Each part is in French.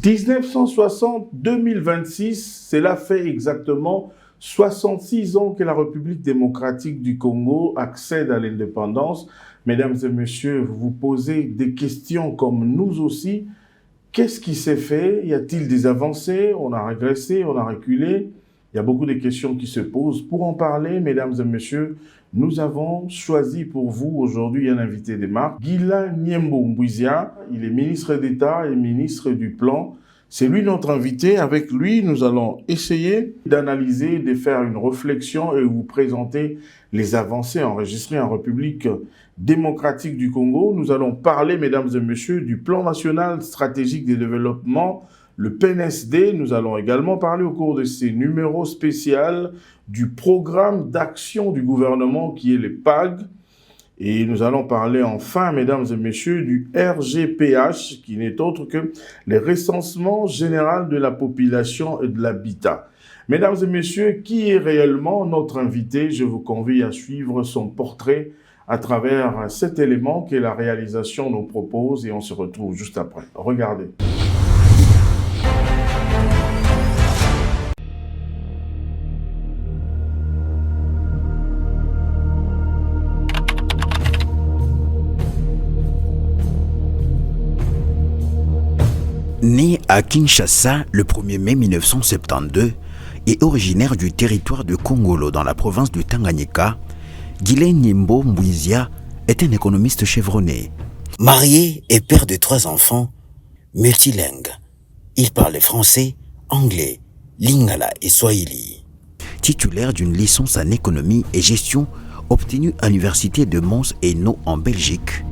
1960-2026, cela fait exactement 66 ans que la République démocratique du Congo accède à l'indépendance. Mesdames et messieurs, vous vous posez des questions comme nous aussi. Qu'est-ce qui s'est fait? Y a-t-il des avancées? On a régressé, on a reculé? Il y a beaucoup de questions qui se posent. Pour en parler, mesdames et messieurs, nous avons choisi pour vous aujourd'hui un invité de marque, Guilain Nyembo Mbouizia. Il est ministre d'État et ministre du Plan. C'est lui notre invité. Avec lui, nous allons essayer d'analyser, de faire une réflexion et vous présenter les avancées enregistrées en République démocratique du Congo. Nous allons parler, mesdames et messieurs, du Plan national stratégique de développement, le PNSD. Nous allons également parler au cours de ces numéros spéciaux du programme d'action du gouvernement qui est le PAG. Et nous allons parler enfin, mesdames et messieurs, du RGPH, qui n'est autre que le recensement général de la population et de l'habitat. Mesdames et messieurs, qui est réellement notre invité? Je vous convie à suivre son portrait à travers cet élément que la réalisation nous propose et on se retrouve juste après. Regardez. Né à Kinshasa le 1er mai 1972 et originaire du territoire de Kongolo dans la province du Tanganyika, Guilain Nyembo Mbouizia est un économiste chevronné. Marié et père de 3 enfants, multilingue. Il parle français, anglais, lingala et swahili. Titulaire d'une licence en économie et gestion obtenue à l'université de Mons et No en Belgique.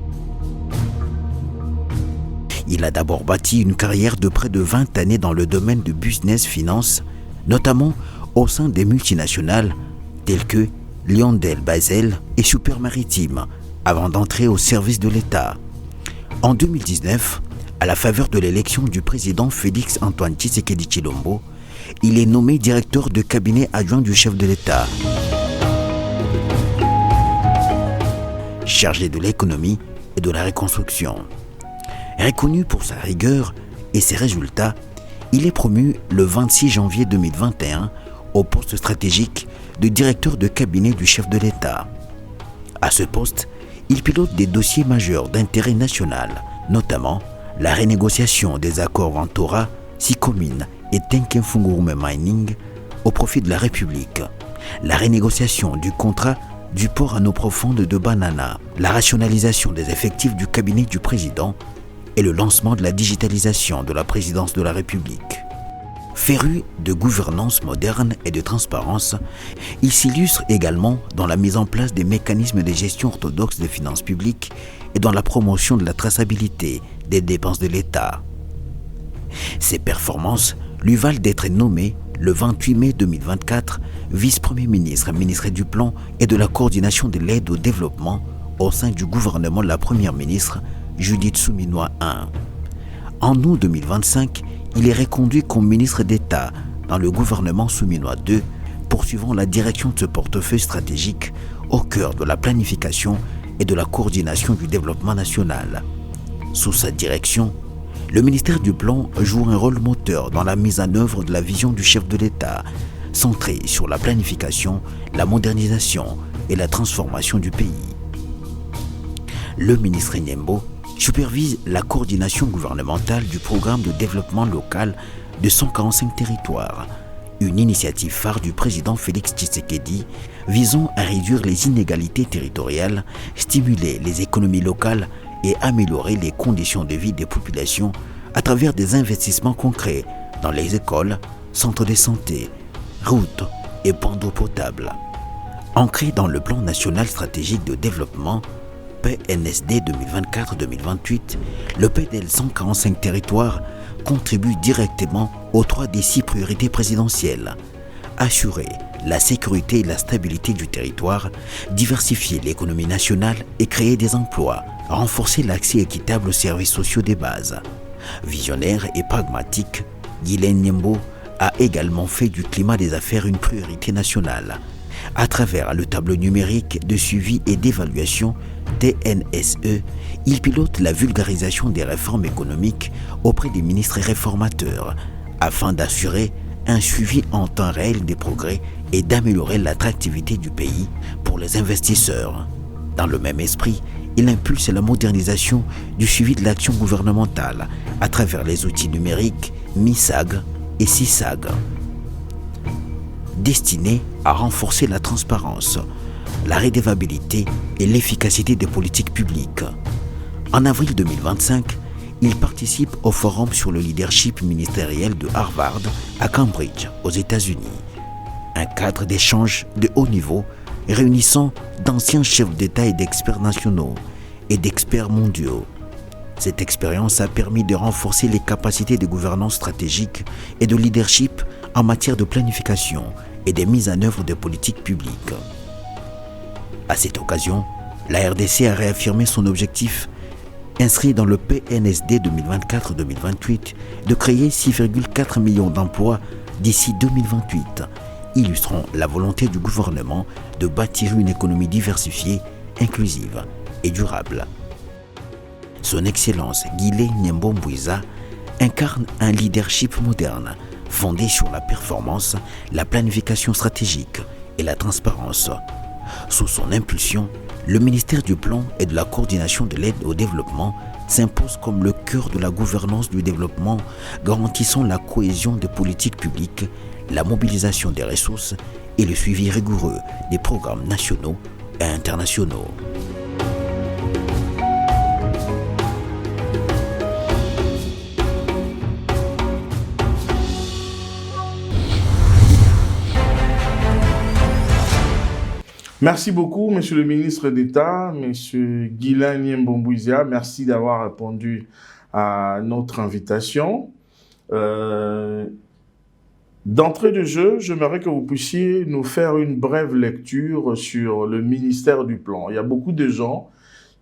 Il a d'abord bâti une carrière de près de 20 années dans le domaine de business finance, notamment au sein des multinationales telles que Lyondell Basel et Super Maritime, avant d'entrer au service de l'État. En 2019, à la faveur de l'élection du président Félix Antoine Tshisekedi Tshilombo, il est nommé directeur de cabinet adjoint du chef de l'État, chargé de l'économie et de la reconstruction. Reconnu pour sa rigueur et ses résultats, il est promu le 26 janvier 2021 au poste stratégique de directeur de cabinet du chef de l'État. À ce poste, il pilote des dossiers majeurs d'intérêt national, notamment la renégociation des accords Ventura, Sicomine et Tenkenfungurume Mining au profit de la République, la renégociation du contrat du port en eau profonde de Banana, la rationalisation des effectifs du cabinet du président et le lancement de la digitalisation de la présidence de la République. Féru de gouvernance moderne et de transparence, il s'illustre également dans la mise en place des mécanismes de gestion orthodoxe des finances publiques et dans la promotion de la traçabilité des dépenses de l'État. Ses performances lui valent d'être nommé le 28 mai 2024 vice-premier ministre, ministre du Plan et de la coordination de l'aide au développement au sein du gouvernement de la première ministre Judith Suminwa I. En août 2025, il est reconduit comme ministre d'État dans le gouvernement Suminwa II, poursuivant la direction de ce portefeuille stratégique au cœur de la planification et de la coordination du développement national. Sous sa direction, le ministère du Plan joue un rôle moteur dans la mise en œuvre de la vision du chef de l'État, centrée sur la planification, la modernisation et la transformation du pays. Le ministre Nyembo supervise la coordination gouvernementale du programme de développement local de 145 territoires, une initiative phare du président Félix Tshisekedi visant à réduire les inégalités territoriales, stimuler les économies locales et améliorer les conditions de vie des populations à travers des investissements concrets dans les écoles, centres de santé, routes et points d'eau potable. Ancré dans le plan national stratégique de développement, PNSD 2024-2028, le PDL 145 territoires contribue directement aux 3 des 6 priorités présidentielles. Assurer la sécurité et la stabilité du territoire, diversifier l'économie nationale et créer des emplois, renforcer l'accès équitable aux services sociaux des bases. Visionnaire et pragmatique, Guilain Nyembo a également fait du climat des affaires une priorité nationale. À travers le tableau numérique de suivi et d'évaluation TNSE, il pilote la vulgarisation des réformes économiques auprès des ministres réformateurs afin d'assurer un suivi en temps réel des progrès et d'améliorer l'attractivité du pays pour les investisseurs. Dans le même esprit, il impulse la modernisation du suivi de l'action gouvernementale à travers les outils numériques MISAG et CISAG, destinés à renforcer la transparence, la redevabilité et l'efficacité des politiques publiques. En avril 2025, il participe au forum sur le leadership ministériel de Harvard à Cambridge, aux États-Unis. Un cadre d'échange de haut niveau réunissant d'anciens chefs d'État et d'experts nationaux et d'experts mondiaux. Cette expérience a permis de renforcer les capacités de gouvernance stratégique et de leadership en matière de planification et de mise en œuvre de politiques publiques. À cette occasion, la RDC a réaffirmé son objectif inscrit dans le PNSD 2024-2028 de créer 6,4 millions d'emplois d'ici 2028, illustrant la volonté du gouvernement de bâtir une économie diversifiée, inclusive et durable. Son Excellence Guilé Nyembo-Mbouiza incarne un leadership moderne fondé sur la performance, la planification stratégique et la transparence. Sous son impulsion, le ministère du Plan et de la Coordination de l'aide au développement s'impose comme le cœur de la gouvernance du développement, garantissant la cohésion des politiques publiques, la mobilisation des ressources et le suivi rigoureux des programmes nationaux et internationaux. Merci beaucoup, Monsieur le ministre d'État, Monsieur Guilin Nyembo-Mbouiza. Merci d'avoir répondu à notre invitation. D'entrée de jeu, j'aimerais que vous puissiez nous faire une brève lecture sur le ministère du Plan. Il y a beaucoup de gens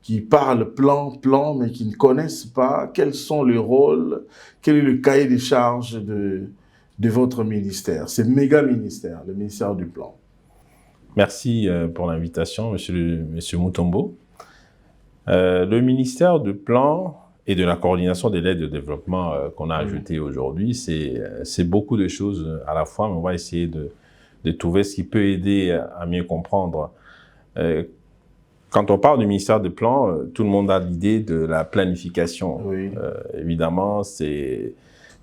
qui parlent plan, mais qui ne connaissent pas quels sont les rôles, quel est le cahier des charges de votre ministère, ce méga ministère, le ministère du Plan. Merci pour l'invitation, Monsieur Mutombo. Le ministère du Plan et de la coordination de l'aide au développement qu'on a ajouté aujourd'hui, c'est beaucoup de choses à la fois, mais on va essayer de trouver ce qui peut aider à mieux comprendre. Quand on parle du ministère du Plan, tout le monde a l'idée de la planification. Oui. Évidemment, le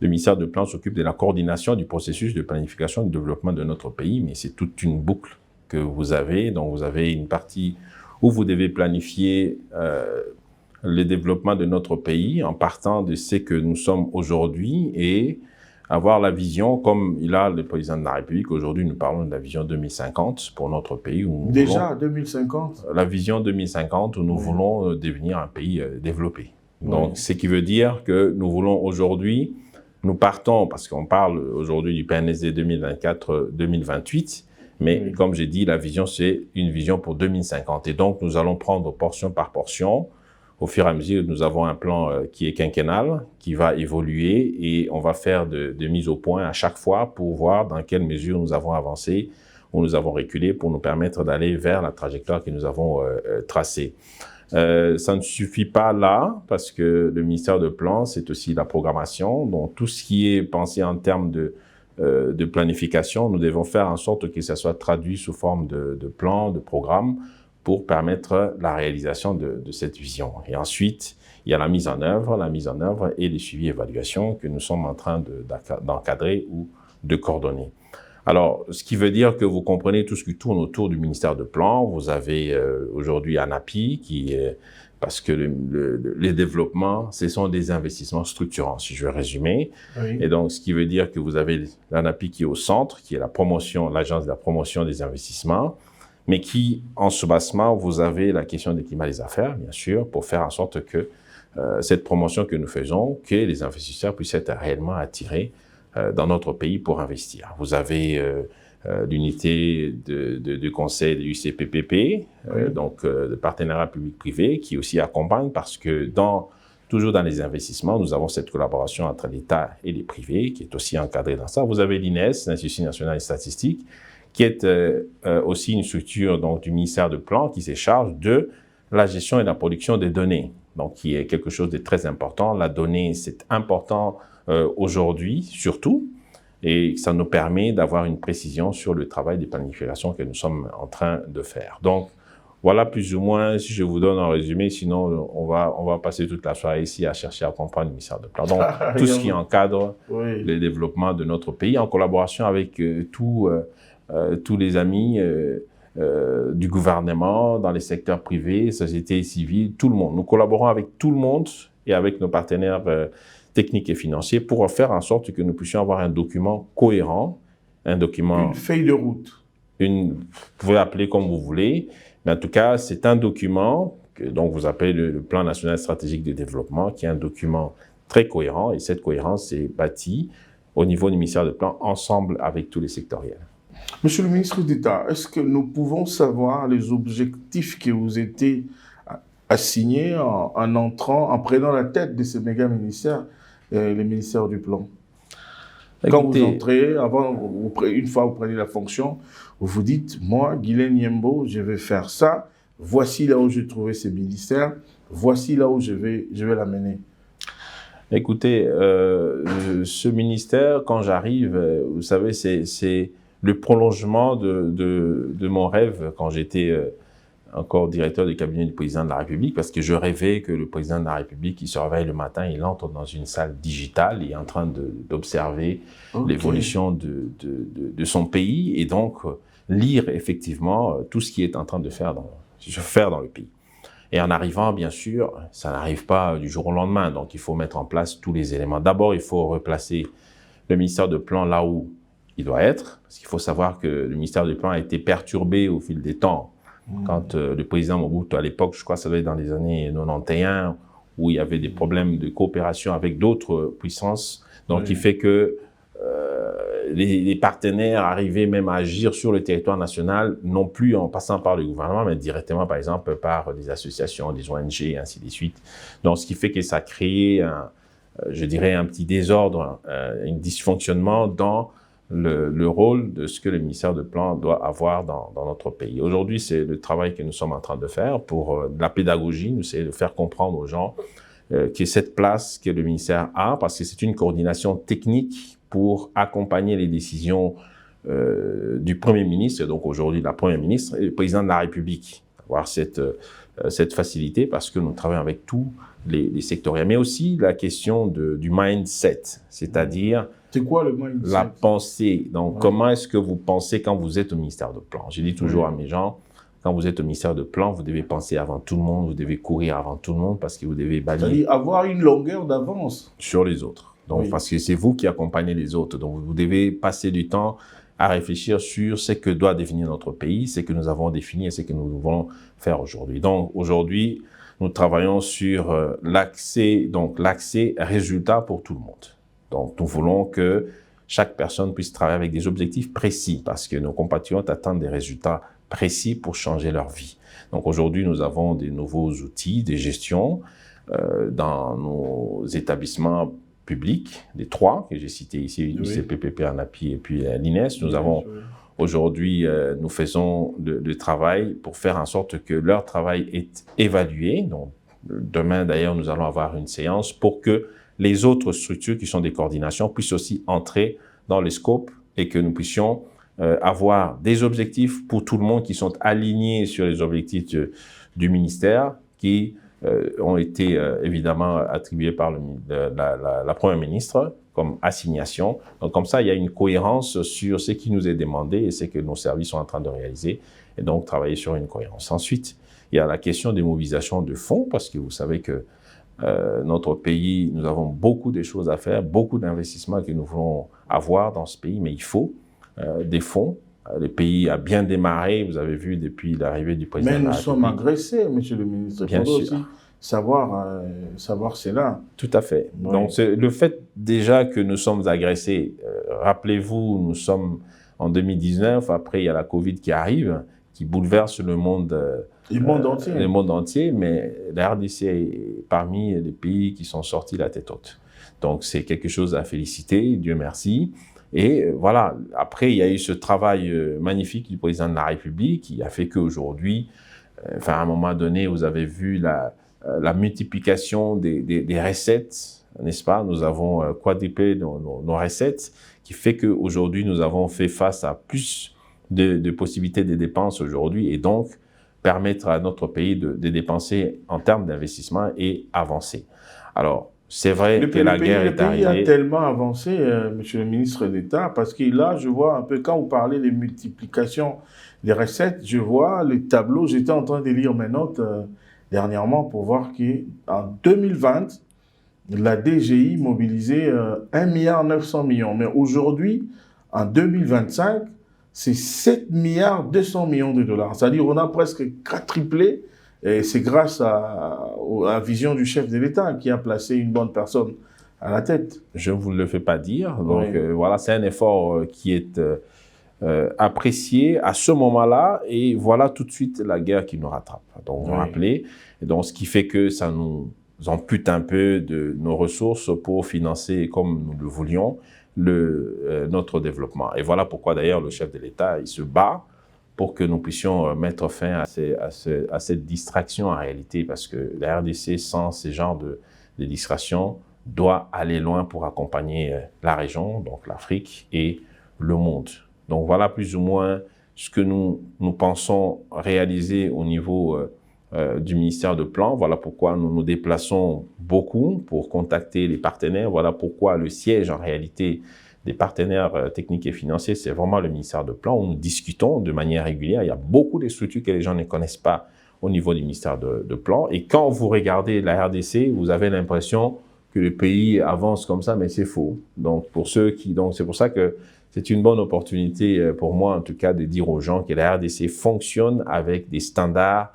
ministère du Plan s'occupe de la coordination du processus de planification et de développement de notre pays, mais c'est toute une boucle que vous avez. Donc, vous avez une partie où vous devez planifier le développement de notre pays en partant de ce que nous sommes aujourd'hui et avoir la vision, comme il a le président de la République. Aujourd'hui, nous parlons de la vision 2050 pour notre pays. Où déjà, 2050 ? La vision 2050 où nous voulons devenir un pays développé. Donc, ce qui veut dire que nous voulons aujourd'hui, nous partons, parce qu'on parle aujourd'hui du PNSD 2024-2028, mais comme j'ai dit, la vision, c'est une vision pour 2050. Et donc, nous allons prendre portion par portion. Au fur et à mesure, nous avons un plan qui est quinquennal, qui va évoluer et on va faire des mises au point à chaque fois pour voir dans quelle mesure nous avons avancé ou nous avons reculé pour nous permettre d'aller vers la trajectoire que nous avons tracée. Ça ne suffit pas là, parce que le ministère de Plan, c'est aussi la programmation. Donc, tout ce qui est pensé en termes de planification, nous devons faire en sorte que ça soit traduit sous forme de plan, de programme, pour permettre la réalisation de cette vision. Et ensuite, il y a la mise en œuvre et les suivis et évaluations que nous sommes en train d'encadrer ou de coordonner. Alors, ce qui veut dire que vous comprenez tout ce qui tourne autour du ministère de Plan. Vous avez aujourd'hui ANAPI qui est... Parce que les développements, ce sont des investissements structurants, si je veux résumer. Oui. Et donc, ce qui veut dire que vous avez l'ANAPI qui est au centre, qui est la promotion, l'agence de la promotion des investissements, mais qui, en soubassement, vous avez la question des climats des affaires, bien sûr, pour faire en sorte que cette promotion que nous faisons, que les investisseurs puissent être réellement attirés dans notre pays pour investir. Vous avez... l'unité de conseil de l'UCPPP, donc de partenariat public-privé, qui aussi accompagne parce que toujours dans les investissements, nous avons cette collaboration entre l'État et les privés qui est aussi encadrée dans ça. Vous avez l'INES, l'Institut national des statistiques, qui est aussi une structure donc, du ministère de Plan qui se charge de la gestion et la production des données, donc qui est quelque chose de très important. La donnée, c'est important aujourd'hui, surtout, et ça nous permet d'avoir une précision sur le travail de planification que nous sommes en train de faire. Donc, voilà plus ou moins, si je vous donne un résumé, sinon on va passer toute la soirée ici à chercher à comprendre le ministère de Plan. Donc, tout ce qui encadre le développement de notre pays, en collaboration avec tous les amis du gouvernement, dans les secteurs privés, société civile, tout le monde. Nous collaborons avec tout le monde et avec nos partenaires techniques et financiers pour faire en sorte que nous puissions avoir un document cohérent, un document... Une feuille de route. Vous pouvez l'appeler comme vous voulez, mais en tout cas, c'est un document que donc vous appelez le Plan national stratégique de développement, qui est un document très cohérent, et cette cohérence est bâtie au niveau du ministère de Plan, ensemble avec tous les sectoriels. Monsieur le ministre d'État, est-ce que nous pouvons savoir les objectifs qui vous étaient assignés en prenant la tête de ces méga ministères, les ministères du Plan? Quand vous entrez, une fois que vous prenez la fonction, vous vous dites, moi, Guilaine Yembo, je vais faire ça, voici là où j'ai trouvé ces ministères, voici là où je vais l'amener. Écoutez, ce ministère, quand j'arrive, vous savez, c'est le prolongement de mon rêve quand j'étais encore directeur du cabinet du président de la République, parce que je rêvais que le président de la République, il se réveille le matin, il entre dans une salle digitale, il est en train d'observer l'évolution de son pays et donc lire effectivement tout ce qui est en train de faire dans le pays. Et en arrivant, bien sûr, ça n'arrive pas du jour au lendemain, donc il faut mettre en place tous les éléments. D'abord, il faut replacer le ministère de Plan là où il doit être, parce qu'il faut savoir que le ministère du Plan a été perturbé au fil des temps. Quand le président Mobutu, à l'époque, je crois que ça devait être dans les années 91, où il y avait des problèmes de coopération avec d'autres puissances, donc qui fait que les partenaires arrivaient même à agir sur le territoire national, non plus en passant par le gouvernement, mais directement, par exemple, par des associations, des ONG, et ainsi de suite. Donc, ce qui fait que ça a créé, je dirais, un petit désordre, un dysfonctionnement dans le rôle de ce que le ministère de Plan doit avoir dans notre pays. Aujourd'hui, c'est le travail que nous sommes en train de faire pour de la pédagogie, nous essayons de faire comprendre aux gens que cette place que le ministère a, parce que c'est une coordination technique pour accompagner les décisions du Premier ministre, et donc aujourd'hui la Première ministre et le Président de la République, avoir cette facilité parce que nous travaillons avec tous les sectoriels, mais aussi la question du mindset, c'est-à-dire c'est quoi le mindset? La pensée. Donc, comment est-ce que vous pensez quand vous êtes au ministère de Plan? Je dis toujours à mes gens, quand vous êtes au ministère de Plan, vous devez penser avant tout le monde, vous devez courir avant tout le monde parce que vous devez balayer. C'est-à-dire avoir une longueur d'avance sur les autres. Donc, parce que c'est vous qui accompagnez les autres. Donc, vous devez passer du temps à réfléchir sur ce que doit devenir notre pays, ce que nous avons défini et ce que nous devons faire aujourd'hui. Donc, aujourd'hui, nous travaillons sur l'accès résultat pour tout le monde. Donc, nous voulons que chaque personne puisse travailler avec des objectifs précis parce que nos compatriotes attendent des résultats précis pour changer leur vie. Donc, aujourd'hui, nous avons des nouveaux outils de gestion dans nos établissements publics, les 3 que j'ai cités ici, l'UCPPP, ANAPI et puis l'INES. Nous avons aujourd'hui, nous faisons le travail pour faire en sorte que leur travail est évalué. Donc, demain, d'ailleurs, nous allons avoir une séance pour que les autres structures qui sont des coordinations puissent aussi entrer dans le scope et que nous puissions avoir des objectifs pour tout le monde qui sont alignés sur les objectifs du ministère qui ont été évidemment attribués par la Première ministre comme assignation. Donc comme ça, il y a une cohérence sur ce qui nous est demandé et ce que nos services sont en train de réaliser et donc travailler sur une cohérence. Ensuite, il y a la question des mobilisations de fonds parce que vous savez que notre pays, nous avons beaucoup de choses à faire, beaucoup d'investissements que nous voulons avoir dans ce pays, mais il faut des fonds. Le pays a bien démarré, vous avez vu, depuis l'arrivée du président de la République. Mais nous sommes agressés, monsieur le ministre. Bien sûr. Aussi savoir cela. Tout à fait. Oui. Donc, le fait déjà que nous sommes agressés, rappelez-vous, nous sommes en 2019, après il y a la Covid qui arrive, qui bouleverse le monde entier. Le monde entier, mais la RDC est parmi les pays qui sont sortis la tête haute. Donc, c'est quelque chose à féliciter, Dieu merci. Et voilà, après, il y a eu ce travail magnifique du président de la République qui a fait qu'aujourd'hui, à un moment donné, vous avez vu la multiplication des recettes, n'est-ce pas? Nous avons quadruplé nos recettes, qui fait qu'aujourd'hui, nous avons fait face à plus de possibilités de dépenses aujourd'hui et donc permettre à notre pays de dépenser en termes d'investissement et avancer. Alors, c'est vrai que la guerre est arrivée. Le pays a tellement avancé, monsieur le ministre d'État, parce que là, je vois un peu, quand vous parlez de multiplication des recettes, je vois les tableaux, j'étais en train de lire mes notes dernièrement pour voir qu'en 2020, la DGI mobilisait 1,9 milliard. Mais aujourd'hui, en 2025, c'est 7,2 milliards de dollars. C'est-à-dire qu'on a presque quadruplé. Et c'est grâce à la vision du chef de l'État qui a placé une bonne personne à la tête. Je ne vous le fais pas dire. Donc voilà, c'est un effort qui est apprécié à ce moment-là. Et voilà tout de suite la guerre qui nous rattrape. Donc vous vous rappelez. Et donc ce qui fait que ça nous ampute un peu de nos ressources pour financer, comme nous le voulions, notre développement. Et voilà pourquoi d'ailleurs le chef de l'État, il se bat pour que nous puissions mettre fin à cette distraction en réalité, parce que la RDC, sans ces genres de distractions, doit aller loin pour accompagner la région, donc l'Afrique et le monde. Donc voilà plus ou moins ce que nous pensons réaliser au niveau du ministère de Plan. Voilà pourquoi nous nous déplaçons beaucoup pour contacter les partenaires. Voilà pourquoi le siège en réalité des partenaires techniques et financiers, c'est vraiment le ministère de Plan où nous discutons de manière régulière. Il y a beaucoup de structures que les gens ne connaissent pas au niveau du ministère de Plan. Et quand vous regardez la RDC, vous avez l'impression que le pays avance comme ça, mais c'est faux. Donc, c'est pour ça que c'est une bonne opportunité pour moi, en tout cas, de dire aux gens que la RDC fonctionne avec des standards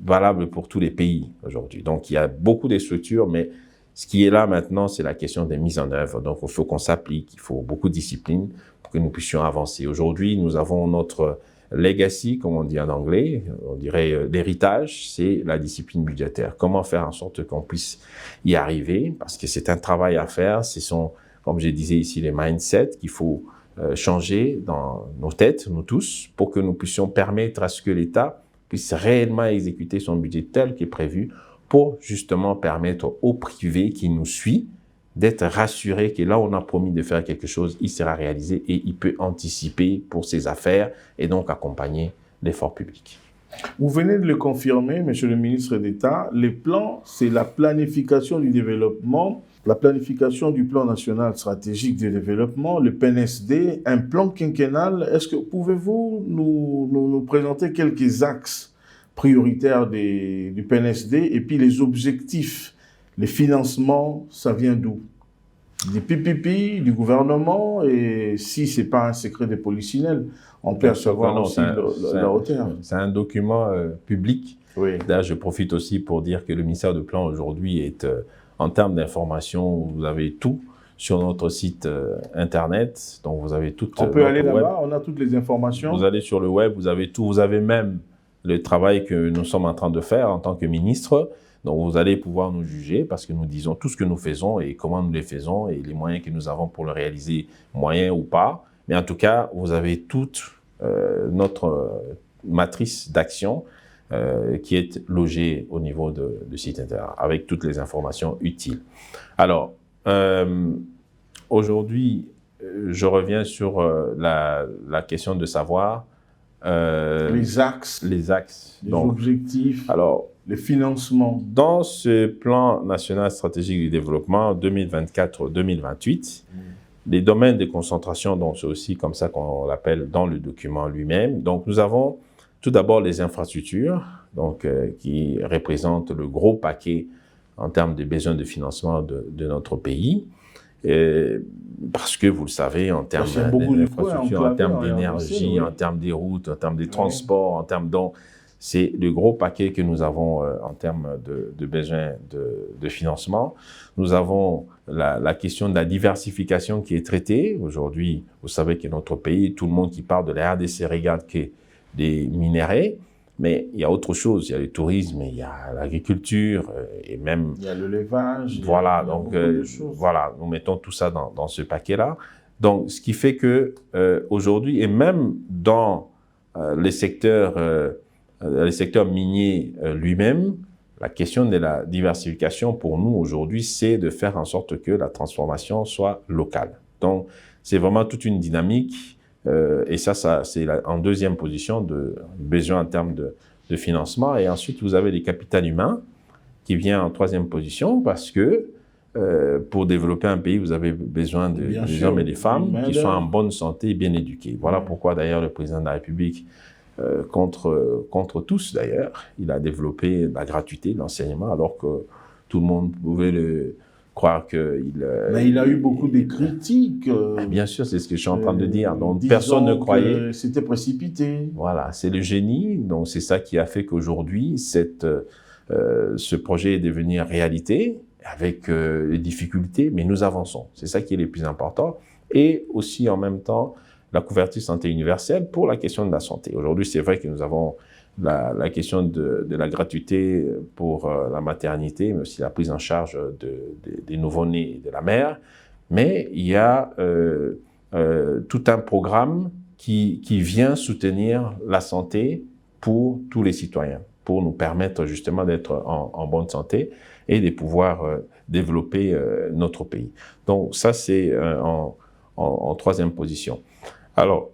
valables pour tous les pays aujourd'hui. Donc, il y a beaucoup de structures, mais ce qui est là maintenant, c'est la question des mises en œuvre. Donc, il faut qu'on s'applique, il faut beaucoup de discipline pour que nous puissions avancer. Aujourd'hui, nous avons notre legacy, comme on dit en anglais, on dirait l'héritage, c'est la discipline budgétaire. Comment faire en sorte qu'on puisse y arriver? Parce que c'est un travail à faire. Ce sont, comme je disais ici, les mindsets qu'il faut changer dans nos têtes, nous tous, pour que nous puissions permettre à ce que l'État puisse réellement exécuter son budget tel qu'il est prévu, pour justement permettre au privé qui nous suit d'être rassuré que là où on a promis de faire quelque chose, il sera réalisé et il peut anticiper pour ses affaires et donc accompagner l'effort public. Vous venez de le confirmer, monsieur le ministre d'État, les plans, c'est la planification du développement, la planification du plan national stratégique de développement, le PNSD, un plan quinquennal. Est-ce que pouvez-vous nous présenter quelques axes prioritaires du PNSD et puis les objectifs, les financements, ça vient d'où? Des PPP, du gouvernement, et si ce n'est pas un secret de polichinelle, on peut savoir aussi la hauteur. C'est un document public. Oui. Là, je profite aussi pour dire que le ministère de Plan aujourd'hui est, en termes d'information, vous avez tout sur notre site Internet. Donc, vous avez tout. On peut aller là-bas, on a toutes les informations. Vous allez sur le web, vous avez tout. Vous avez même le travail que nous sommes en train de faire en tant que ministre. Donc, vous allez pouvoir nous juger parce que nous disons tout ce que nous faisons et comment nous les faisons et les moyens que nous avons pour le réaliser, moyens ou pas. Mais en tout cas, vous avez toute notre matrice d'action qui est logée au niveau du site Internet avec toutes les informations utiles. Alors, aujourd'hui, je reviens sur la question de savoir les axes, les objectifs, alors, les financements. Dans ce plan national stratégique du développement 2024-2028, les domaines de concentration, donc c'est aussi comme ça qu'on l'appelle dans le document lui-même. Donc, nous avons tout d'abord les infrastructures, donc qui représentent le gros paquet en termes de besoins de financement de notre pays. Parce que, vous le savez, en termes d'infrastructures, en termes d'énergie, en termes des routes, en termes des transports, en termes donc, c'est le gros paquet que nous avons en termes de besoins de financement. Nous avons la question de la diversification qui est traitée. Aujourd'hui, vous savez que notre pays, tout le monde qui parle de la RDC regarde que des minéraux. Mais il y a autre chose, il y a le tourisme, il y a l'agriculture et même... Il y a le levage. Voilà, donc voilà, nous mettons tout ça dans ce paquet-là. Donc, ce qui fait que aujourd'hui, et même dans les secteurs miniers lui-même, la question de la diversification pour nous aujourd'hui, c'est de faire en sorte que la transformation soit locale. Donc, c'est vraiment toute une dynamique et ça c'est en deuxième position de besoin en termes de financement. Et ensuite, vous avez les capitaux humains qui vient en troisième position parce que pour développer un pays, vous avez besoin des hommes et des femmes qui sont en bonne santé et bien éduqués. Voilà pourquoi d'ailleurs le président de la République, contre tous d'ailleurs, il a développé la gratuité de l'enseignement alors que tout le monde pouvait croire qu'il... Mais il a eu beaucoup de critiques. Bien sûr, c'est ce que je suis en train de dire. Donc personne ne croyait. C'était précipité. Voilà, c'est le génie. Donc c'est ça qui a fait qu'aujourd'hui, ce projet est devenu réalité avec les difficultés, mais nous avançons. C'est ça qui est le plus important. Et aussi en même temps, la couverture santé universelle pour la question de la santé. Aujourd'hui, c'est vrai que nous avons la question de la gratuité pour la maternité, mais aussi la prise en charge des nouveau-nés et de la mère. Mais il y a tout un programme qui vient soutenir la santé pour tous les citoyens, pour nous permettre justement d'être en bonne santé et de pouvoir développer notre pays. Donc ça, c'est en troisième position. Alors,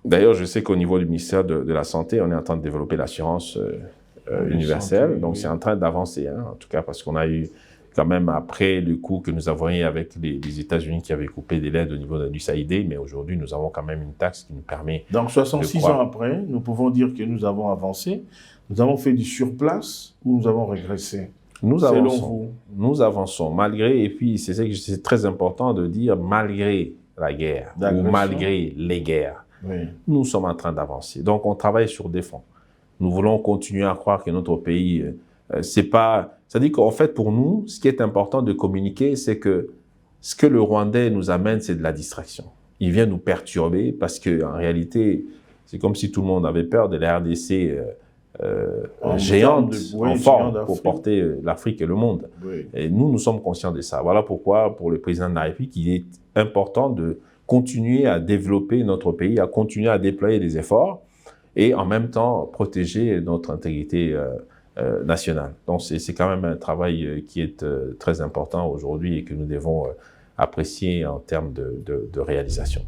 d'ailleurs, je sais qu'au niveau du ministère de la Santé, on est en train de développer l'assurance universelle. Santé, donc, c'est en train d'avancer, hein, en tout cas, parce qu'on a eu quand même, après le coup que nous avons eu avec les États-Unis qui avaient coupé des aides au niveau de l'USAID, mais aujourd'hui, nous avons quand même une taxe qui nous permet... Donc, 66 ans après, nous pouvons dire que nous avons avancé. Nous avons fait du surplace ou nous avons régressé? Nous avançons, malgré, et puis c'est très important de dire malgré la guerre ou malgré les guerres. Oui. Nous sommes en train d'avancer. Donc, on travaille sur des fronts. Nous voulons continuer à croire que notre pays, c'est pas... C'est-à-dire qu'en fait, pour nous, ce qui est important de communiquer, c'est que ce que le Rwandais nous amène, c'est de la distraction. Il vient nous perturber parce qu'en réalité, c'est comme si tout le monde avait peur de la RDC géante, en forme, pour porter l'Afrique et le monde. Oui. Et nous sommes conscients de ça. Voilà pourquoi, pour le président de la République, il est important de continuer à développer notre pays, à continuer à déployer des efforts et en même temps protéger notre intégrité nationale. Donc c'est quand même un travail qui est très important aujourd'hui et que nous devons apprécier en termes de réalisation.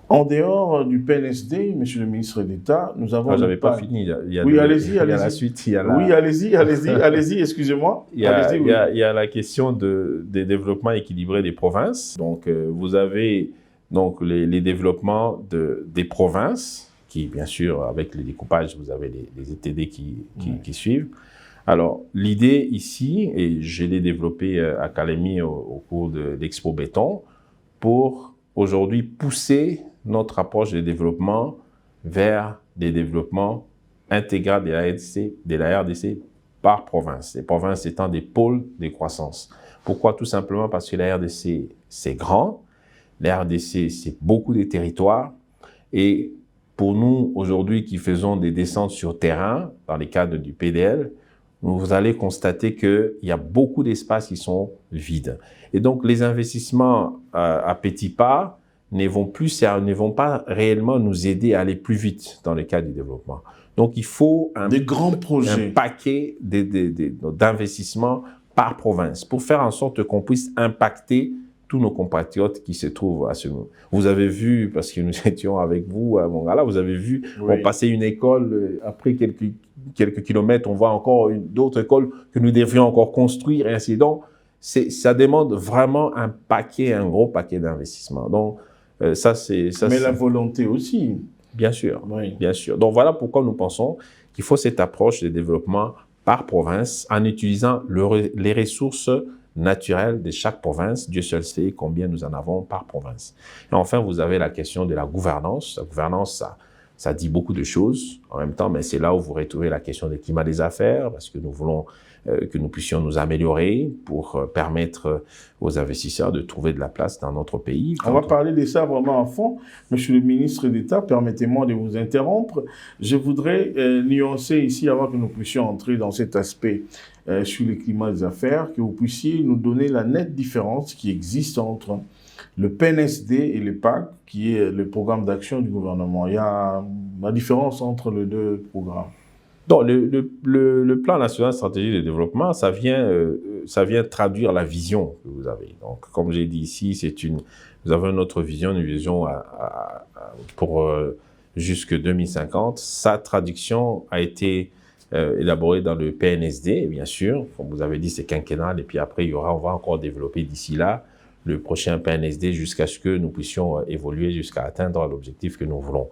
En dehors du PNSD, Monsieur le ministre d'État, nous avons... j'avais pas fini. Oui, allez-y. Il y a la suite. Oui, allez-y, excusez-moi. Il y a la question des développements équilibrés des provinces. Donc, vous avez donc, les développements des provinces, qui, bien sûr, avec les découpages, vous avez les ETD qui suivent. Alors, l'idée ici, et je l'ai développée à Kalemi au cours de l'Expo Béton, pour aujourd'hui pousser notre approche de développement vers des développements intégrés de la RDC par province. Les provinces étant des pôles de croissance. Pourquoi? Tout simplement parce que la RDC, c'est grand. La RDC, c'est beaucoup de territoires. Et pour nous, aujourd'hui, qui faisons des descentes sur terrain, dans le cadre du PDL, vous allez constater qu'il y a beaucoup d'espaces qui sont vides. Et donc, les investissements à petits pas ne vont pas réellement nous aider à aller plus vite dans le cadre du développement. Donc, il faut des grands projets, un paquet d'investissements par province pour faire en sorte qu'on puisse impacter tous nos compatriotes qui se trouvent à ce moment. Vous avez vu, parce que nous étions avec vous à Mongala, vous avez vu, oui. On passait une école, après quelques kilomètres, on voit encore d'autres écoles que nous devrions encore construire, et ainsi. Donc, ça demande vraiment un gros paquet d'investissements. Donc, Mais la volonté aussi. Bien sûr, oui. Bien sûr. Donc, voilà pourquoi nous pensons qu'il faut cette approche de développement par province en utilisant les ressources naturelles de chaque province. Dieu seul sait combien nous en avons par province. Et enfin, vous avez la question de la gouvernance. La gouvernance, ça dit beaucoup de choses en même temps, mais c'est là où vous retrouvez la question du climat des affaires, parce que nous voulons que nous puissions nous améliorer pour permettre aux investisseurs de trouver de la place dans notre pays. On va parler de ça vraiment à fond. Monsieur le ministre d'État, permettez-moi de vous interrompre. Je voudrais nuancer ici, avant que nous puissions entrer dans cet aspect sur le climat des affaires, que vous puissiez nous donner la nette différence qui existe entre le PNSD et le PAC, qui est le programme d'action du gouvernement. Il y a la différence entre les deux programmes. Donc, le plan national stratégique de développement, ça vient traduire la vision que vous avez. Donc, comme j'ai dit ici, vous avez une autre vision, une vision pour jusque 2050. Sa traduction a été élaborée dans le PNSD, bien sûr. Comme vous avez dit, c'est quinquennal. Et puis après, on va encore développer d'ici là le prochain PNSD jusqu'à ce que nous puissions évoluer jusqu'à atteindre l'objectif que nous voulons.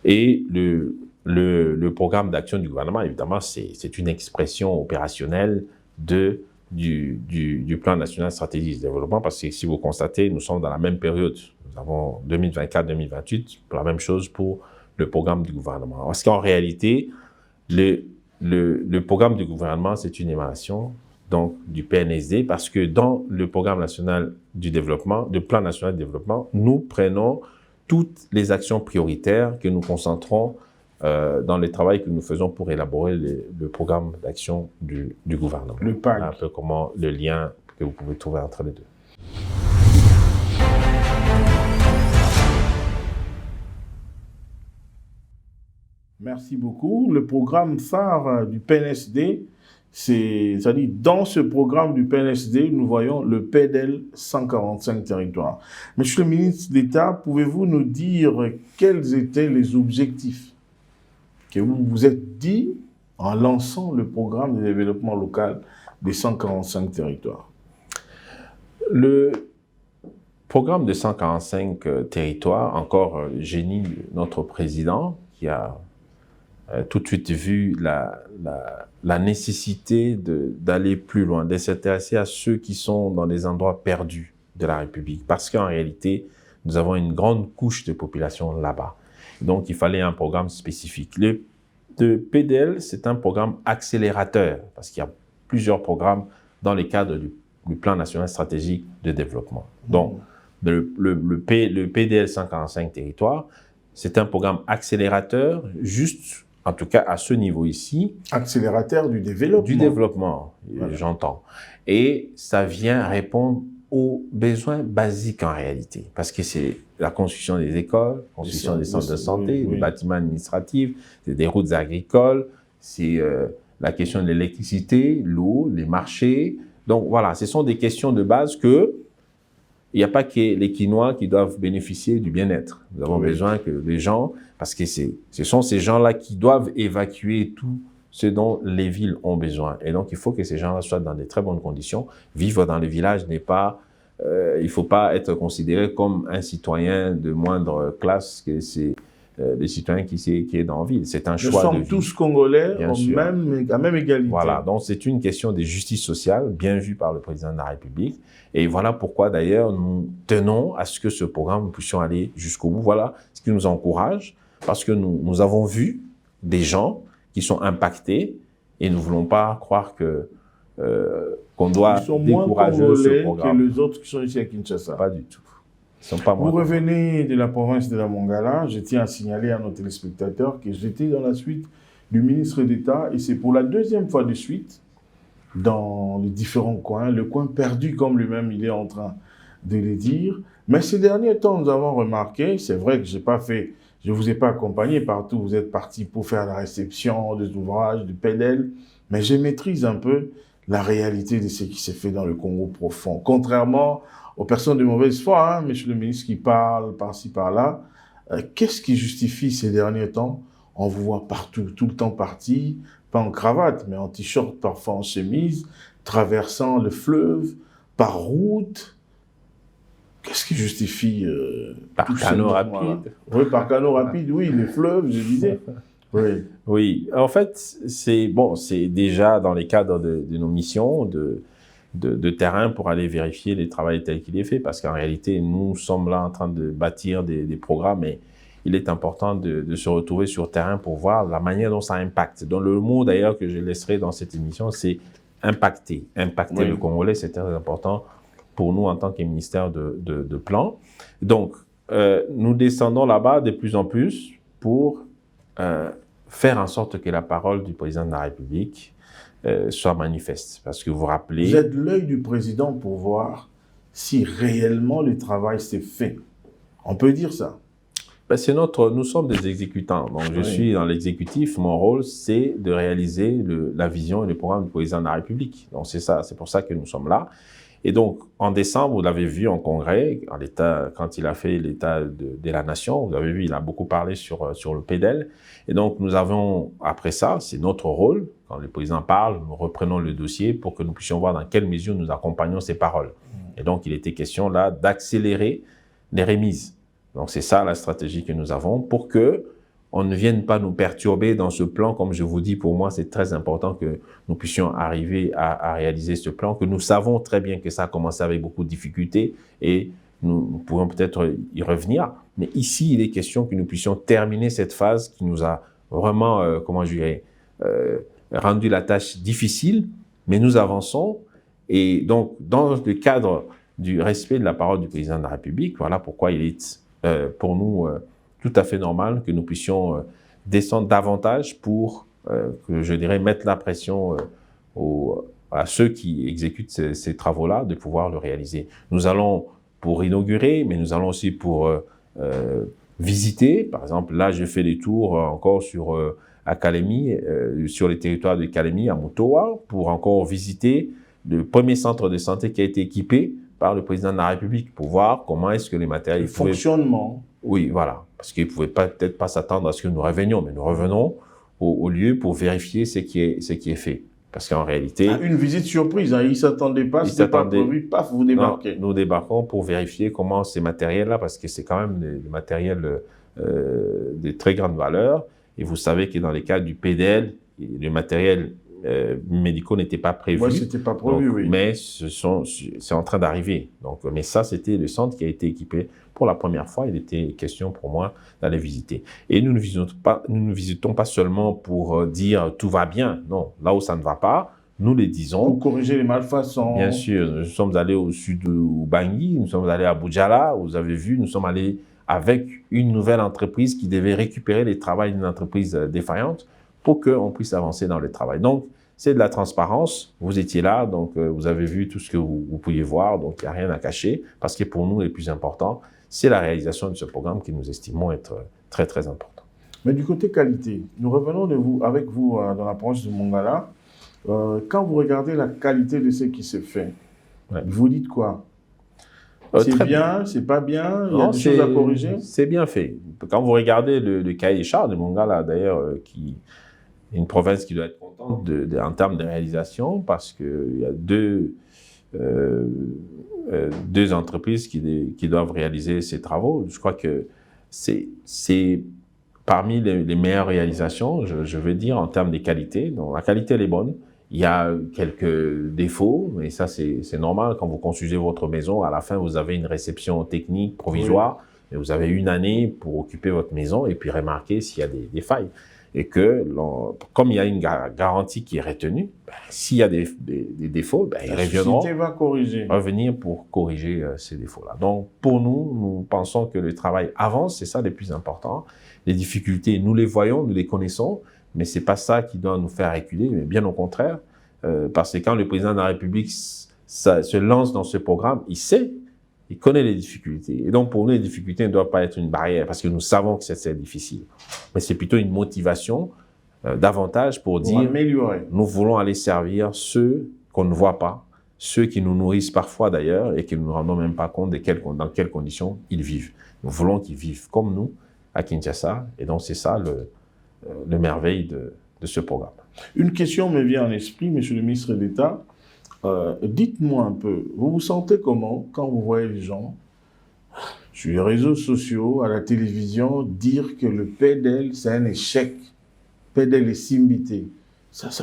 Et le programme d'action du gouvernement, évidemment, c'est une expression opérationnelle du plan national stratégique de développement, parce que si vous constatez, nous sommes dans la même période. Nous avons 2024-2028, la même chose pour le programme du gouvernement. Parce qu'en réalité, le programme du gouvernement, c'est une émanation donc, du PNSD, parce que dans le programme national du développement, le plan national de développement, nous prenons toutes les actions prioritaires que nous concentrons dans le travail que nous faisons pour élaborer le programme d'action du gouvernement. Le PAC. Un peu comment le lien que vous pouvez trouver entre les deux. Merci beaucoup. Le programme phare du PNSD, c'est-à-dire dans ce programme du PNSD, nous voyons le PDL 145 territoires. Monsieur le ministre d'État, pouvez-vous nous dire quels étaient les objectifs que vous vous êtes dit en lançant le programme de développement local des 145 territoires? Le programme de 145 territoires, encore génie de notre président, qui a tout de suite vu la nécessité d'aller plus loin, de s'intéresser à ceux qui sont dans les endroits perdus de la République. Parce qu'en réalité, nous avons une grande couche de population là-bas. Donc, il fallait un programme spécifique. Le PDL, c'est un programme accélérateur, parce qu'il y a plusieurs programmes dans le cadre du plan national stratégique de développement. Donc, le PDL 145 territoires, c'est un programme accélérateur, juste, en tout cas à ce niveau ici. Accélérateur du développement. Du développement, voilà. J'entends. Et ça vient répondre aux besoins basiques en réalité, parce que c'est la construction des écoles, construction des centres de santé, des bâtiments administratifs, c'est des routes agricoles, c'est la question de l'électricité, l'eau, les marchés. Donc voilà, ce sont des questions de base que il n'y a pas que les Quinois qui doivent bénéficier du bien-être. Nous avons besoin que les gens, parce que ce sont ces gens-là qui doivent évacuer tout ce dont les villes ont besoin. Et donc, il faut que ces gens-là soient dans de très bonnes conditions. Vivre dans le village n'est pas... il ne faut pas être considéré comme un citoyen de moindre classe que c'est le citoyen qui est dans la ville. C'est un choix de vie. Nous sommes tous Congolais à même égalité. Voilà, donc c'est une question de justice sociale, bien vue par le président de la République. Et voilà pourquoi, d'ailleurs, nous tenons à ce que ce programme, nous puissions aller jusqu'au bout. Voilà ce qui nous encourage, parce que nous avons vu des gens qui sont impactés et nous ne voulons pas croire qu'on doit décourager ce programme. Que les autres qui sont ici à Kinshasa. Pas du tout. Ils sont pas Vous revenez de la province de la Mongala. Je tiens à signaler à nos téléspectateurs que j'étais dans la suite du ministre d'État et c'est pour la deuxième fois de suite dans les différents coins, le coin perdu comme lui-même il est en train de le dire. Mais ces derniers temps, nous avons remarqué, c'est vrai que je ne vous ai pas accompagné partout, vous êtes parti pour faire la réception des ouvrages, du PDL, mais je maîtrise un peu la réalité de ce qui s'est fait dans le Congo profond. Contrairement aux personnes de mauvaise foi, hein, monsieur le ministre qui parle par-ci, par-là, qu'est-ce qui justifie ces derniers temps? On vous voit partout, tout le temps parti, pas en cravate, mais en t-shirt, parfois en chemise, traversant le fleuve, par route. Qu'est-ce qui justifie par canot rapide? Oui, par canot rapide, oui, les fleuves, je disais. Oui. Oui, en fait, c'est déjà dans les cadres de nos missions de terrain pour aller vérifier les travaux tels qu'il est fait, parce qu'en réalité, nous sommes là en train de bâtir des programmes, et il est important de se retrouver sur terrain pour voir la manière dont ça impacte. Donc le mot d'ailleurs que je laisserai dans cette émission, c'est impacter. Impacter le Congolais, c'est très important pour nous en tant que ministère de plan. Donc, nous descendons là-bas de plus en plus pour faire en sorte que la parole du président de la République soit manifeste. Parce que vous vous rappelez... Vous êtes l'œil du président pour voir si réellement le travail s'est fait. On peut dire ça. Ben, nous sommes des exécutants. Donc, je suis dans l'exécutif. Mon rôle, c'est de réaliser la vision et le programme du président de la République. Donc, c'est ça. C'est pour ça que nous sommes là. Et donc, en décembre, vous l'avez vu en congrès, quand il a fait l'état de la nation, vous avez vu, il a beaucoup parlé sur le PDL. Et donc, nous avons, après ça, c'est notre rôle, quand le président parle, nous reprenons le dossier pour que nous puissions voir dans quelle mesure nous accompagnons ses paroles. Et donc, il était question là d'accélérer les remises. Donc, c'est ça la stratégie que nous avons pour que on ne vienne pas nous perturber dans ce plan. Comme je vous dis, pour moi, c'est très important que nous puissions arriver à réaliser ce plan, que nous savons très bien que ça a commencé avec beaucoup de difficultés et nous pouvons peut-être y revenir. Mais ici, il est question que nous puissions terminer cette phase qui nous a vraiment, rendu la tâche difficile, mais nous avançons. Et donc, dans le cadre du respect de la parole du président de la République, voilà pourquoi il est pour nous tout à fait normal que nous puissions descendre davantage pour, que je dirais, mettre la pression à ceux qui exécutent ces travaux-là de pouvoir le réaliser. Nous allons pour inaugurer, mais nous allons aussi pour visiter. Par exemple, là, je fais des tours encore à Kalemi, sur les territoires de Kalemi, à Mutoa, pour encore visiter le premier centre de santé qui a été équipé par le président de la République pour voir comment est-ce que les matériels... Le fonctionnement. Oui, voilà. Parce qu'ils ne pouvaient peut-être pas s'attendre à ce que nous revenions, mais nous revenons au lieu pour vérifier ce qui est fait. Parce qu'en réalité... Une visite surprise, hein. Ils ne s'attendaient pas, c'était pas prévu, paf, vous débarquez. Non, nous débarquons pour vérifier comment ces matériels-là, parce que c'est quand même des matériels de très grande valeur, et vous savez que dans les cas du PDL, le matériel médicaux n'étaient pas prévus. Oui, c'était pas prévu, donc, oui. Mais c'est en train d'arriver. Donc, mais ça, c'était le centre qui a été équipé pour la première fois. Il était question pour moi d'aller visiter. Et nous ne visitons pas seulement pour dire tout va bien. Non, là où ça ne va pas, nous les disons. Pour corriger les malfaçons. Bien sûr. Nous sommes allés au sud de Bangui, nous sommes allés à Boudjala. Vous avez vu, nous sommes allés avec une nouvelle entreprise qui devait récupérer les travaux d'une entreprise défaillante pour qu'on puisse avancer dans le travail. Donc, c'est de la transparence. Vous étiez là, donc vous avez vu tout ce que vous pouviez voir, donc il n'y a rien à cacher, parce que pour nous, le plus important, c'est la réalisation de ce programme que nous estimons être très, très important. Mais du côté qualité, nous revenons avec vous dans la province de Mongala. Quand vous regardez la qualité de ce qui se fait, vous dites quoi? C'est bien, c'est pas bien, il y a des choses à corriger? C'est bien fait. Quand vous regardez le cahier des charges de Mongala, d'ailleurs, qui une province qui doit être contente en termes de réalisation, parce qu'il y a deux entreprises qui doivent réaliser ces travaux. Je crois que c'est parmi les meilleures réalisations, je veux dire, en termes de qualité. Donc, la qualité, elle est bonne. Il y a quelques défauts, mais ça, c'est normal. Quand vous construisez votre maison, à la fin, vous avez une réception technique provisoire, et vous avez une année pour occuper votre maison et puis remarquer s'il y a des failles. Et que, comme il y a une garantie qui est retenue, s'il y a des défauts, ils reviendront revenir pour corriger ces défauts-là. Donc, pour nous, nous pensons que le travail avance, c'est ça le plus important. Les difficultés, nous les voyons, nous les connaissons, mais c'est pas ça qui doit nous faire reculer, mais bien au contraire, parce que quand le président de la République se lance dans ce programme, il connaît les difficultés. Et donc, pour nous, les difficultés ne doivent pas être une barrière, parce que nous savons que c'est difficile. Mais c'est plutôt une motivation davantage pour dire, améliorer. Nous voulons aller servir ceux qu'on ne voit pas, ceux qui nous nourrissent parfois d'ailleurs, et qui ne nous rendons même pas compte dans quelles conditions ils vivent. Nous voulons qu'ils vivent comme nous, à Kinshasa, et donc c'est ça le merveille de ce programme. Une question me vient en esprit, Monsieur le ministre d'État. Dites-moi un peu, vous vous sentez comment quand vous voyez les gens sur les réseaux sociaux, à la télévision, dire que le PDL, c'est un échec, PDL est simbité.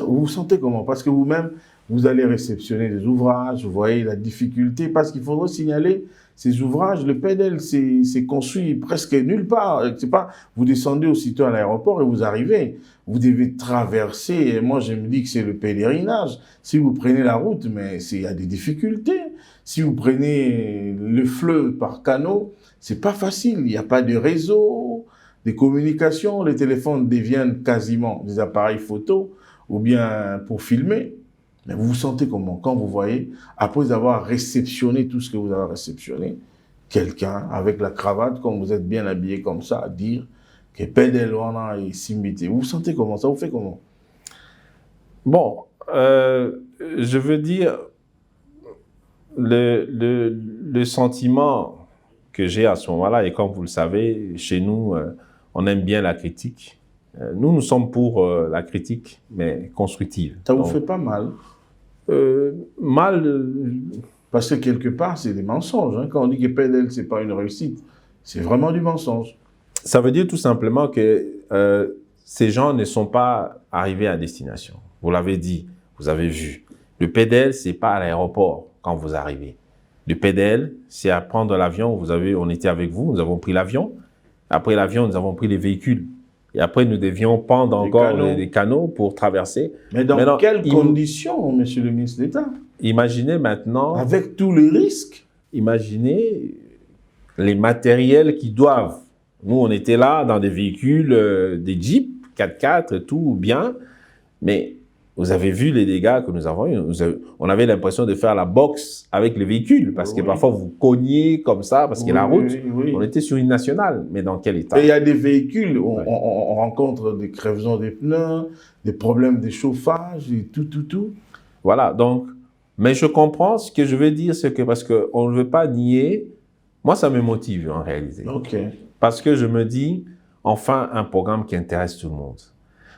Vous vous sentez comment? Parce que vous-même, vous allez réceptionner des ouvrages, vous voyez la difficulté, parce qu'il faudra signaler ces ouvrages. Le PDL, c'est construit presque nulle part. C'est pas, vous descendez aussitôt à l'aéroport et vous arrivez. Vous devez traverser, et moi je me dis que c'est le pèlerinage. Si vous prenez la route, mais il y a des difficultés. Si vous prenez le fleuve par canot, c'est pas facile. Il n'y a pas de réseau, des communications. Les téléphones deviennent quasiment des appareils photo ou bien pour filmer. Mais vous vous sentez comment quand vous voyez, après avoir réceptionné tout ce que vous avez réceptionné, quelqu'un avec la cravate, comme vous êtes bien habillé comme ça, dire que PDL wana et Simbité. Vous vous sentez comment? Ça vous fait comment? Bon, je veux dire, le sentiment que j'ai à ce moment-là, et comme vous le savez, chez nous, on aime bien la critique. Nous sommes pour la critique, mais constructive. Ça vous fait pas mal? Mal. Parce que quelque part, c'est des mensonges. Hein. Quand on dit que PDL, c'est pas une réussite, c'est vraiment du mensonge. Ça veut dire tout simplement que ces gens ne sont pas arrivés à destination. Vous l'avez dit, vous avez vu. Le PDL, c'est pas à l'aéroport quand vous arrivez. Le PDL, c'est à prendre l'avion. On était avec vous, nous avons pris l'avion. Après l'avion, nous avons pris les véhicules. Et après, nous devions pendre encore des canaux pour traverser. Mais dans quelles conditions, monsieur le ministre d'État? Imaginez maintenant... Avec tous les risques. Imaginez les matériels qui doivent. Nous, on était là dans des véhicules, des Jeeps, 4x4, tout bien. Mais vous avez vu les dégâts que nous avons eu. On avait l'impression de faire la boxe avec les véhicules. Parce que parfois, vous cogniez comme ça, parce que la route, on était sur une nationale. Mais dans quel état? Et il y a des véhicules, on rencontre des crevaisons des pneus, des problèmes de chauffage, et tout. Voilà, donc... Mais je comprends ce que je veux dire, c'est que parce qu'on ne veut pas nier, moi ça me motive en réalité. Okay. Parce que je me dis, enfin un programme qui intéresse tout le monde.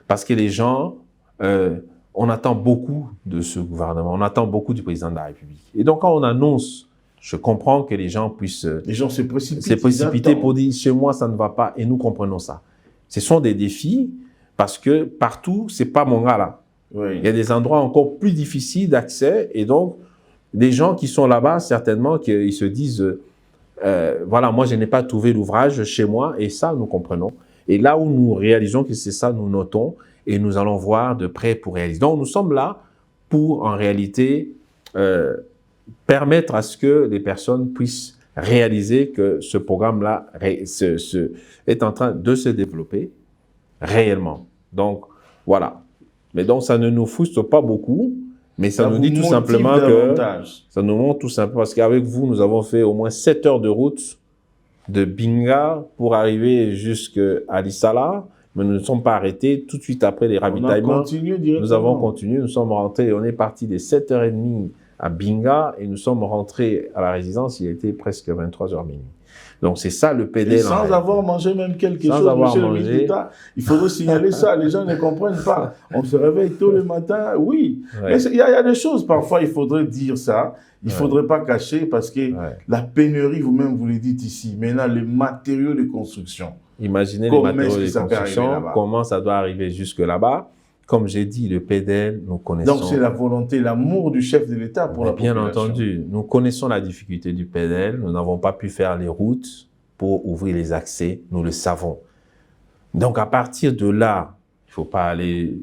Parce que les gens, on attend beaucoup de ce gouvernement, on attend beaucoup du président de la République. Et donc quand on annonce, je comprends que les gens puissent se précipiter pour dire, chez moi ça ne va pas, et nous comprenons ça. Ce sont des défis, parce que partout, c'est pas mon gars là. Oui. Il y a des endroits encore plus difficiles d'accès et donc des gens qui sont là-bas, certainement, qu'ils se disent voilà, moi je n'ai pas trouvé l'ouvrage chez moi et ça, nous comprenons. Et là où nous réalisons que c'est ça, nous notons et nous allons voir de près pour réaliser. Donc nous sommes là pour en réalité permettre à ce que les personnes puissent réaliser que ce programme-là est en train de se développer réellement. Donc voilà. Mais donc, ça ne nous frustre pas beaucoup, mais ça nous dit tout simplement que... Ça nous montre tout simplement, parce qu'avec vous, nous avons fait au moins 7 heures de route de Binga pour jusqu'à Lissala, mais nous ne sommes pas arrêtés tout de suite après les ravitaillements. Nous avons continué, nous sommes rentrés, on est parti des 7h30 à Binga et nous sommes rentrés à la résidence, il était presque 23h minuit. Donc, c'est ça le PDL. Et sans avoir mangé même quelque chose, monsieur le ministre d'État, il faudrait signaler ça. Les gens ne comprennent pas. On se réveille tôt le matin, oui. Ouais. Mais il y a des choses, parfois, il faudrait dire ça. Il ne faudrait pas cacher parce que la pénurie, vous-même, vous le dites ici. Maintenant, les matériaux de construction. Imaginez les matériaux de construction, comment ça doit arriver jusque là-bas. Comme j'ai dit, le PDL, nous connaissons... Donc, c'est la volonté, l'amour du chef de l'État pour la population. Bien entendu, nous connaissons la difficulté du PDL. Nous n'avons pas pu faire les routes pour ouvrir les accès. Nous le savons. Donc, à partir de là, il ne faut pas aller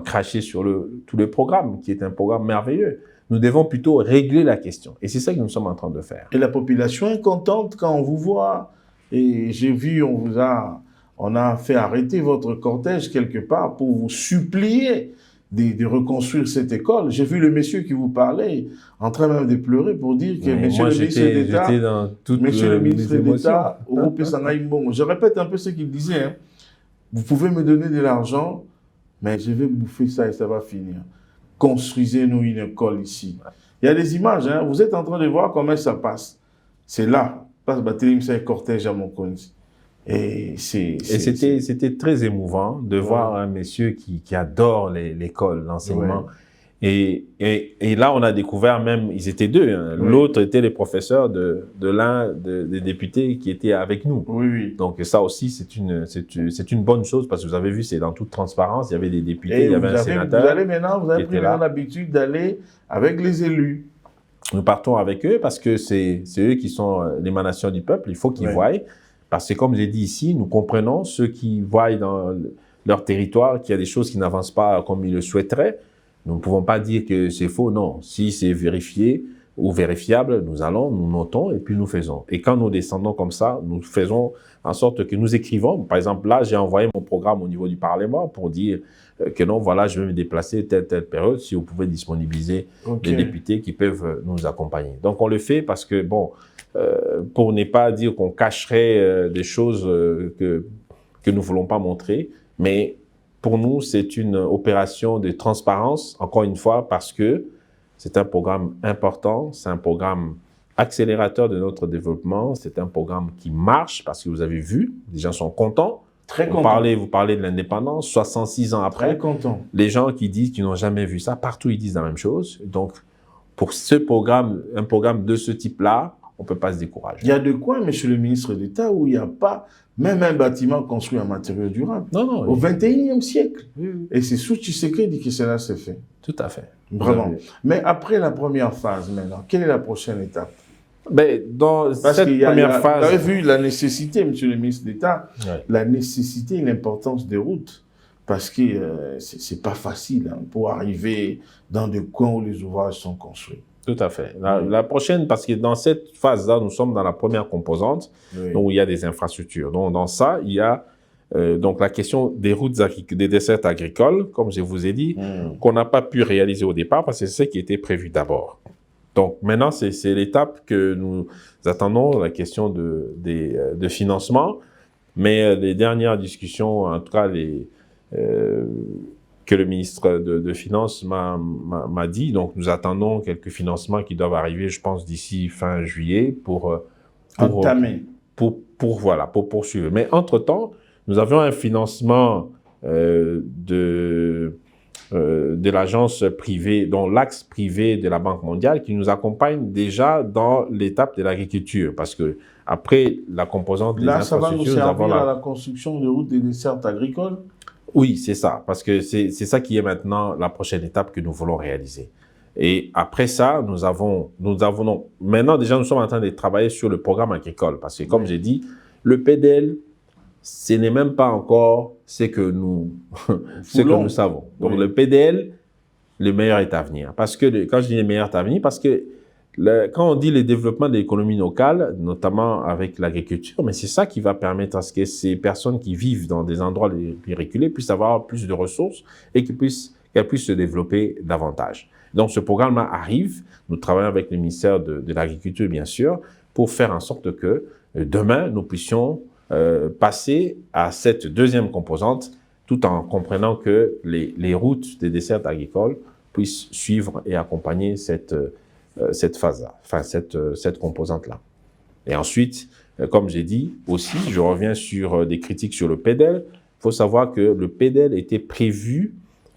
cracher sur tout le programme, qui est un programme merveilleux. Nous devons plutôt régler la question. Et c'est ça que nous sommes en train de faire. Et la population est contente quand on vous voit. Et j'ai vu, on a fait arrêter votre cortège quelque part pour vous supplier de reconstruire cette école. J'ai vu le monsieur qui vous parlait en train même de pleurer pour dire que monsieur le ministre d'État, je répète un peu ce qu'il disait, hein. Vous pouvez me donner de l'argent, mais je vais bouffer ça et ça va finir. Construisez-nous une école ici. Il y a des images, hein. Vous êtes en train de voir comment ça passe. C'est là. Passe Batelim, c'est un cortège à mon compte. Et c'était très émouvant de voir un monsieur qui adore l'école, l'enseignement. Ouais. Et là, on a découvert même, ils étaient deux. Hein. Oui. L'autre était le professeur de l'un des députés qui était avec nous. Oui. Donc ça aussi, c'est une bonne chose parce que vous avez vu, c'est dans toute transparence. Il y avait des députés, il y avait un sénateur. Vous avez pris l'habitude d'aller avec les élus. Nous partons avec eux parce que c'est eux qui sont l'émanation du peuple. Il faut qu'ils voient. Parce que comme j'ai dit ici, nous comprenons ceux qui voient dans leur territoire qu'il y a des choses qui n'avancent pas comme ils le souhaiteraient. Nous ne pouvons pas dire que c'est faux, non. Si c'est vérifié, ou vérifiables, nous allons, nous notons et puis nous faisons. Et quand nous descendons comme ça, nous faisons en sorte que nous écrivons. Par exemple, là, j'ai envoyé mon programme au niveau du Parlement pour dire que non, voilà, je vais me déplacer telle période, si vous pouvez disponibiliser des députés qui peuvent nous accompagner. Donc, on le fait parce que, bon, pour ne pas dire qu'on cacherait des choses que nous ne voulons pas montrer, mais pour nous, c'est une opération de transparence, encore une fois, parce que c'est un programme important, c'est un programme accélérateur de notre développement, c'est un programme qui marche, parce que vous avez vu, les gens sont contents. Très contents. Vous parlez de l'indépendance, 66 ans après. Très contents. Les gens qui disent qu'ils n'ont jamais vu ça, partout ils disent la même chose. Donc, pour ce programme, un programme de ce type-là, on ne peut pas se décourager. Il y a de quoi, monsieur le ministre d'État, où il n'y a pas même un bâtiment construit en matériaux durables. Non. Au XXIe siècle. Oui. Et c'est sous Tshisekedi que cela s'est fait. Tout à fait. Vraiment. Mais après la première phase, maintenant, quelle est la prochaine étape? Ben, dans cette première phase... Vous avez vu la nécessité, monsieur le ministre d'État, Ouais. la nécessité et l'importance des routes. Parce que c'est pas facile pour arriver dans des coins où les ouvrages sont construits. Tout à fait. La prochaine, parce que dans cette phase-là, nous sommes dans la première composante, donc où il y a des infrastructures. Donc, dans ça, il y a donc la question des routes, des dessertes agricoles, comme je vous ai dit, qu'on n'a pas pu réaliser au départ, parce que c'est ce qui était prévu d'abord. Donc, maintenant, c'est l'étape que nous attendons, la question de financement. Mais les dernières discussions, en tout cas, que le ministre de Finances m'a dit. Donc, nous attendons quelques financements qui doivent arriver, je pense, d'ici fin juillet pour poursuivre. Mais entre-temps, nous avions un financement de l'agence privée, dont l'axe privé de la Banque mondiale, qui nous accompagne déjà dans l'étape de l'agriculture. Parce que après la composante des infrastructures... Là, ça va nous servir à la construction de routes et des dessertes agricoles? Oui, c'est ça, parce que c'est ça qui est maintenant la prochaine étape que nous voulons réaliser. Et après ça, maintenant déjà nous sommes en train de travailler sur le programme agricole, parce que comme j'ai dit, le PDL, ce n'est même pas encore ce que nous savons. Donc le PDL, le meilleur est à venir. Parce que quand je dis le meilleur est à venir, parce que quand on dit le développement de l'économie locale, notamment avec l'agriculture, mais c'est ça qui va permettre à ce que ces personnes qui vivent dans des endroits les reculés puissent avoir plus de ressources et qu'elles puissent se développer davantage. Donc ce programme-là arrive, nous travaillons avec le ministère de l'Agriculture bien sûr, pour faire en sorte que demain nous puissions passer à cette deuxième composante, tout en comprenant que les routes des dessertes agricoles puissent suivre et accompagner cette phase-là, enfin cette composante-là. Et ensuite, comme j'ai dit aussi, je reviens sur des critiques sur le PDL. Il faut savoir que le PDL était prévu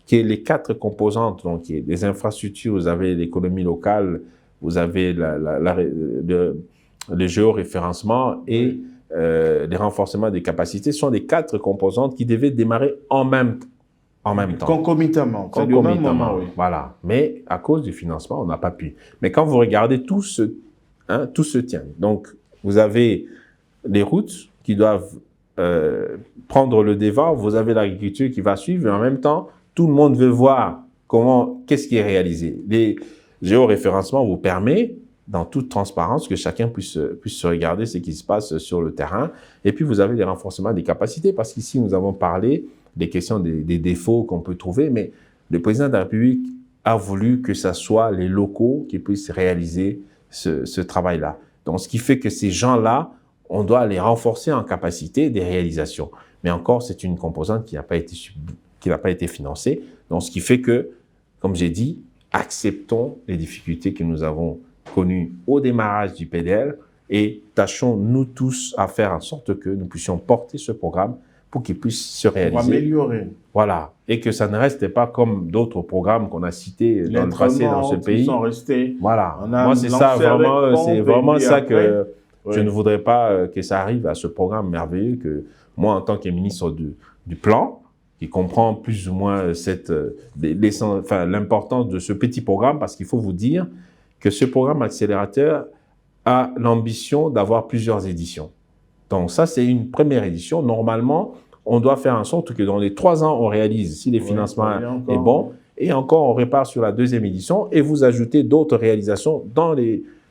que les 4 composantes, donc les infrastructures, vous avez l'économie locale, vous avez le géoréférencement et les renforcements des capacités, sont les 4 composantes qui devaient démarrer en même temps. Concomitamment. C'est du même moment, oui. Voilà. Mais à cause du financement, on n'a pas pu. Mais quand vous regardez, tout se tient. Donc, vous avez les routes qui doivent prendre le devant, vous avez l'agriculture qui va suivre, et en même temps, tout le monde veut voir qu'est-ce qui est réalisé. Les géoréférencements vous permettent, dans toute transparence, que chacun puisse se regarder ce qui se passe sur le terrain. Et puis, vous avez les renforcements des capacités, parce qu'ici, nous avons parlé des questions des défauts qu'on peut trouver, mais le président de la République a voulu que ce soit les locaux qui puissent réaliser ce travail-là. Donc, ce qui fait que ces gens-là, on doit les renforcer en capacité des réalisations. Mais encore, c'est une composante qui n'a pas été financée. Donc, ce qui fait que, comme j'ai dit, acceptons les difficultés que nous avons connues au démarrage du PDL et tâchons, nous tous, à faire en sorte que nous puissions porter ce programme pour qu'il puisse se réaliser. Pour améliorer. Voilà. Et que ça ne reste pas comme d'autres programmes qu'on a cités dans le passé dans ce pays. Sont restés. Voilà. Moi, c'est ça, vraiment, c'est vraiment ça que je ne voudrais pas que ça arrive à ce programme merveilleux que moi, en tant que ministre du Plan, qui comprend plus ou moins l'importance de ce petit programme, parce qu'il faut vous dire que ce programme accélérateur a l'ambition d'avoir plusieurs éditions. Donc ça, c'est une première édition. Normalement, on doit faire en sorte que dans les 3 ans, on réalise, si les financements est bon, Et encore, on repart sur la deuxième édition et vous ajoutez d'autres réalisations dans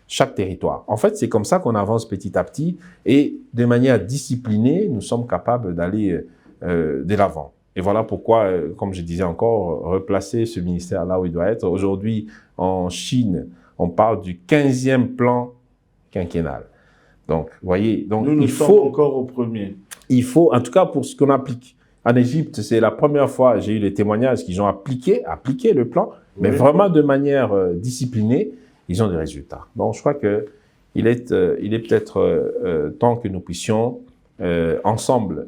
chaque territoire. En fait, c'est comme ça qu'on avance petit à petit et de manière disciplinée, nous sommes capables d'aller de l'avant. Et voilà pourquoi, comme je disais encore, replacer ce ministère là où il doit être. Aujourd'hui, en Chine, on parle du 15e plan quinquennal. Donc, vous voyez, donc nous sommes encore au premier. Il faut, en tout cas pour ce qu'on applique. En Égypte, c'est la première fois, j'ai eu les témoignages qu'ils ont appliqué le plan, mais vraiment de manière disciplinée, ils ont des résultats. Donc, je crois qu'il est peut-être temps que nous puissions ensemble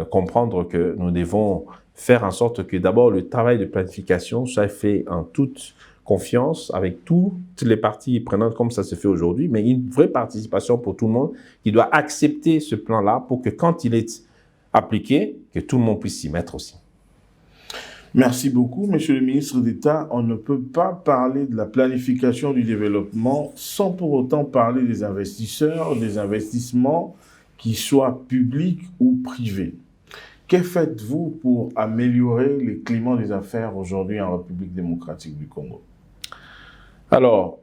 comprendre que nous devons faire en sorte que d'abord le travail de planification soit fait en toute confiance avec toutes les parties prenantes comme ça se fait aujourd'hui, mais une vraie participation pour tout le monde qui doit accepter ce plan-là pour que quand il est appliqué, que tout le monde puisse s'y mettre aussi. Merci beaucoup, Monsieur le ministre d'État. On ne peut pas parler de la planification du développement sans pour autant parler des investisseurs, des investissements, qu'ils soient publics ou privés. Que faites-vous pour améliorer le climat des affaires aujourd'hui en République démocratique du Congo? Alors,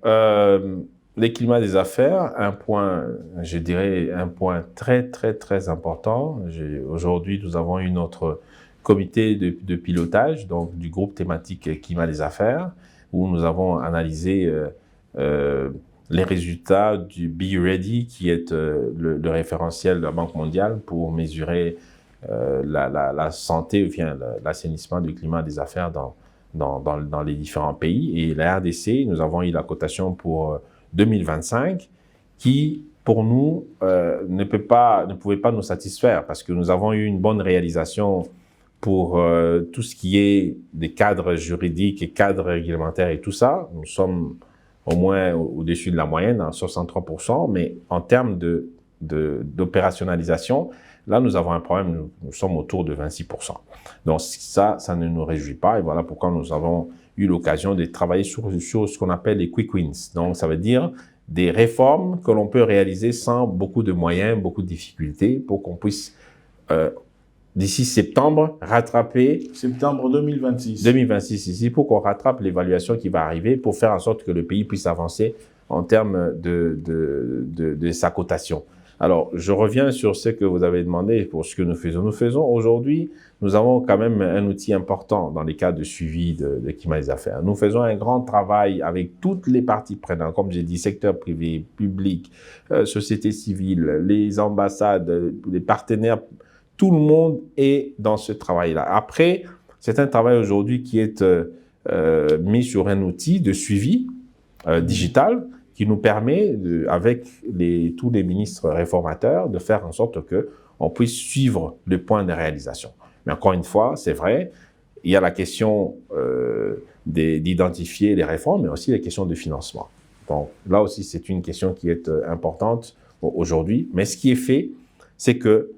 les climats des affaires, un point, je dirais, un point très, très, très important. Aujourd'hui, nous avons eu notre comité de pilotage, donc du groupe thématique climat des affaires, où nous avons analysé les résultats du Be Ready, qui est le référentiel de la Banque mondiale pour mesurer la santé ou bien l'assainissement du climat des affaires dans les différents pays. Et la RDC, nous avons eu la cotation pour 2025 qui, pour nous, ne pouvait pas nous satisfaire parce que nous avons eu une bonne réalisation pour tout ce qui est des cadres juridiques et cadres réglementaires et tout ça. Nous sommes au moins au-dessus de la moyenne, à 63%, mais en termes d'opérationnalisation, là, nous avons un problème, nous sommes autour de 26%. Donc ça ne nous réjouit pas et voilà pourquoi nous avons eu l'occasion de travailler sur ce qu'on appelle les quick wins. Donc ça veut dire des réformes que l'on peut réaliser sans beaucoup de moyens, beaucoup de difficultés pour qu'on puisse, d'ici septembre, rattraper... Septembre 2026. 2026 ici, pour qu'on rattrape l'évaluation qui va arriver pour faire en sorte que le pays puisse avancer en termes de sa cotation. Alors, je reviens sur ce que vous avez demandé pour ce que nous faisons. Nous faisons aujourd'hui, nous avons quand même un outil important dans les cas de suivi de climat des affaires. Nous faisons un grand travail avec toutes les parties prenantes, comme j'ai dit, secteur privé, public, société civile, les ambassades, les partenaires, tout le monde est dans ce travail-là. Après, c'est un travail aujourd'hui qui est mis sur un outil de suivi digital, qui nous permet, avec tous les ministres réformateurs, de faire en sorte qu'on puisse suivre le point de réalisation. Mais encore une fois, c'est vrai, il y a la question d'identifier les réformes, mais aussi la question de financement. Donc là aussi, c'est une question qui est importante aujourd'hui. Mais ce qui est fait, c'est que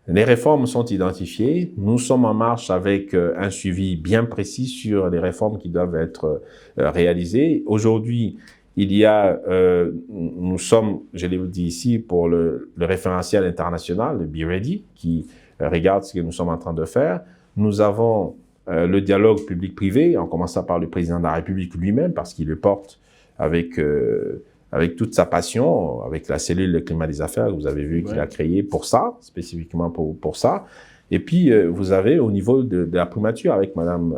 les réformes sont identifiées. Nous sommes en marche avec un suivi bien précis sur les réformes qui doivent être réalisées. Aujourd'hui, il y a, nous sommes, je l'ai dit ici, pour le référentiel international, le Be Ready, qui regarde ce que nous sommes en train de faire. Nous avons le dialogue public-privé, en commençant par le président de la République lui-même, parce qu'il le porte avec toute sa passion, avec la cellule de climat des affaires, vous avez vu qu'il a créé pour ça, spécifiquement pour ça. Et puis, vous avez au niveau de la primature avec Madame,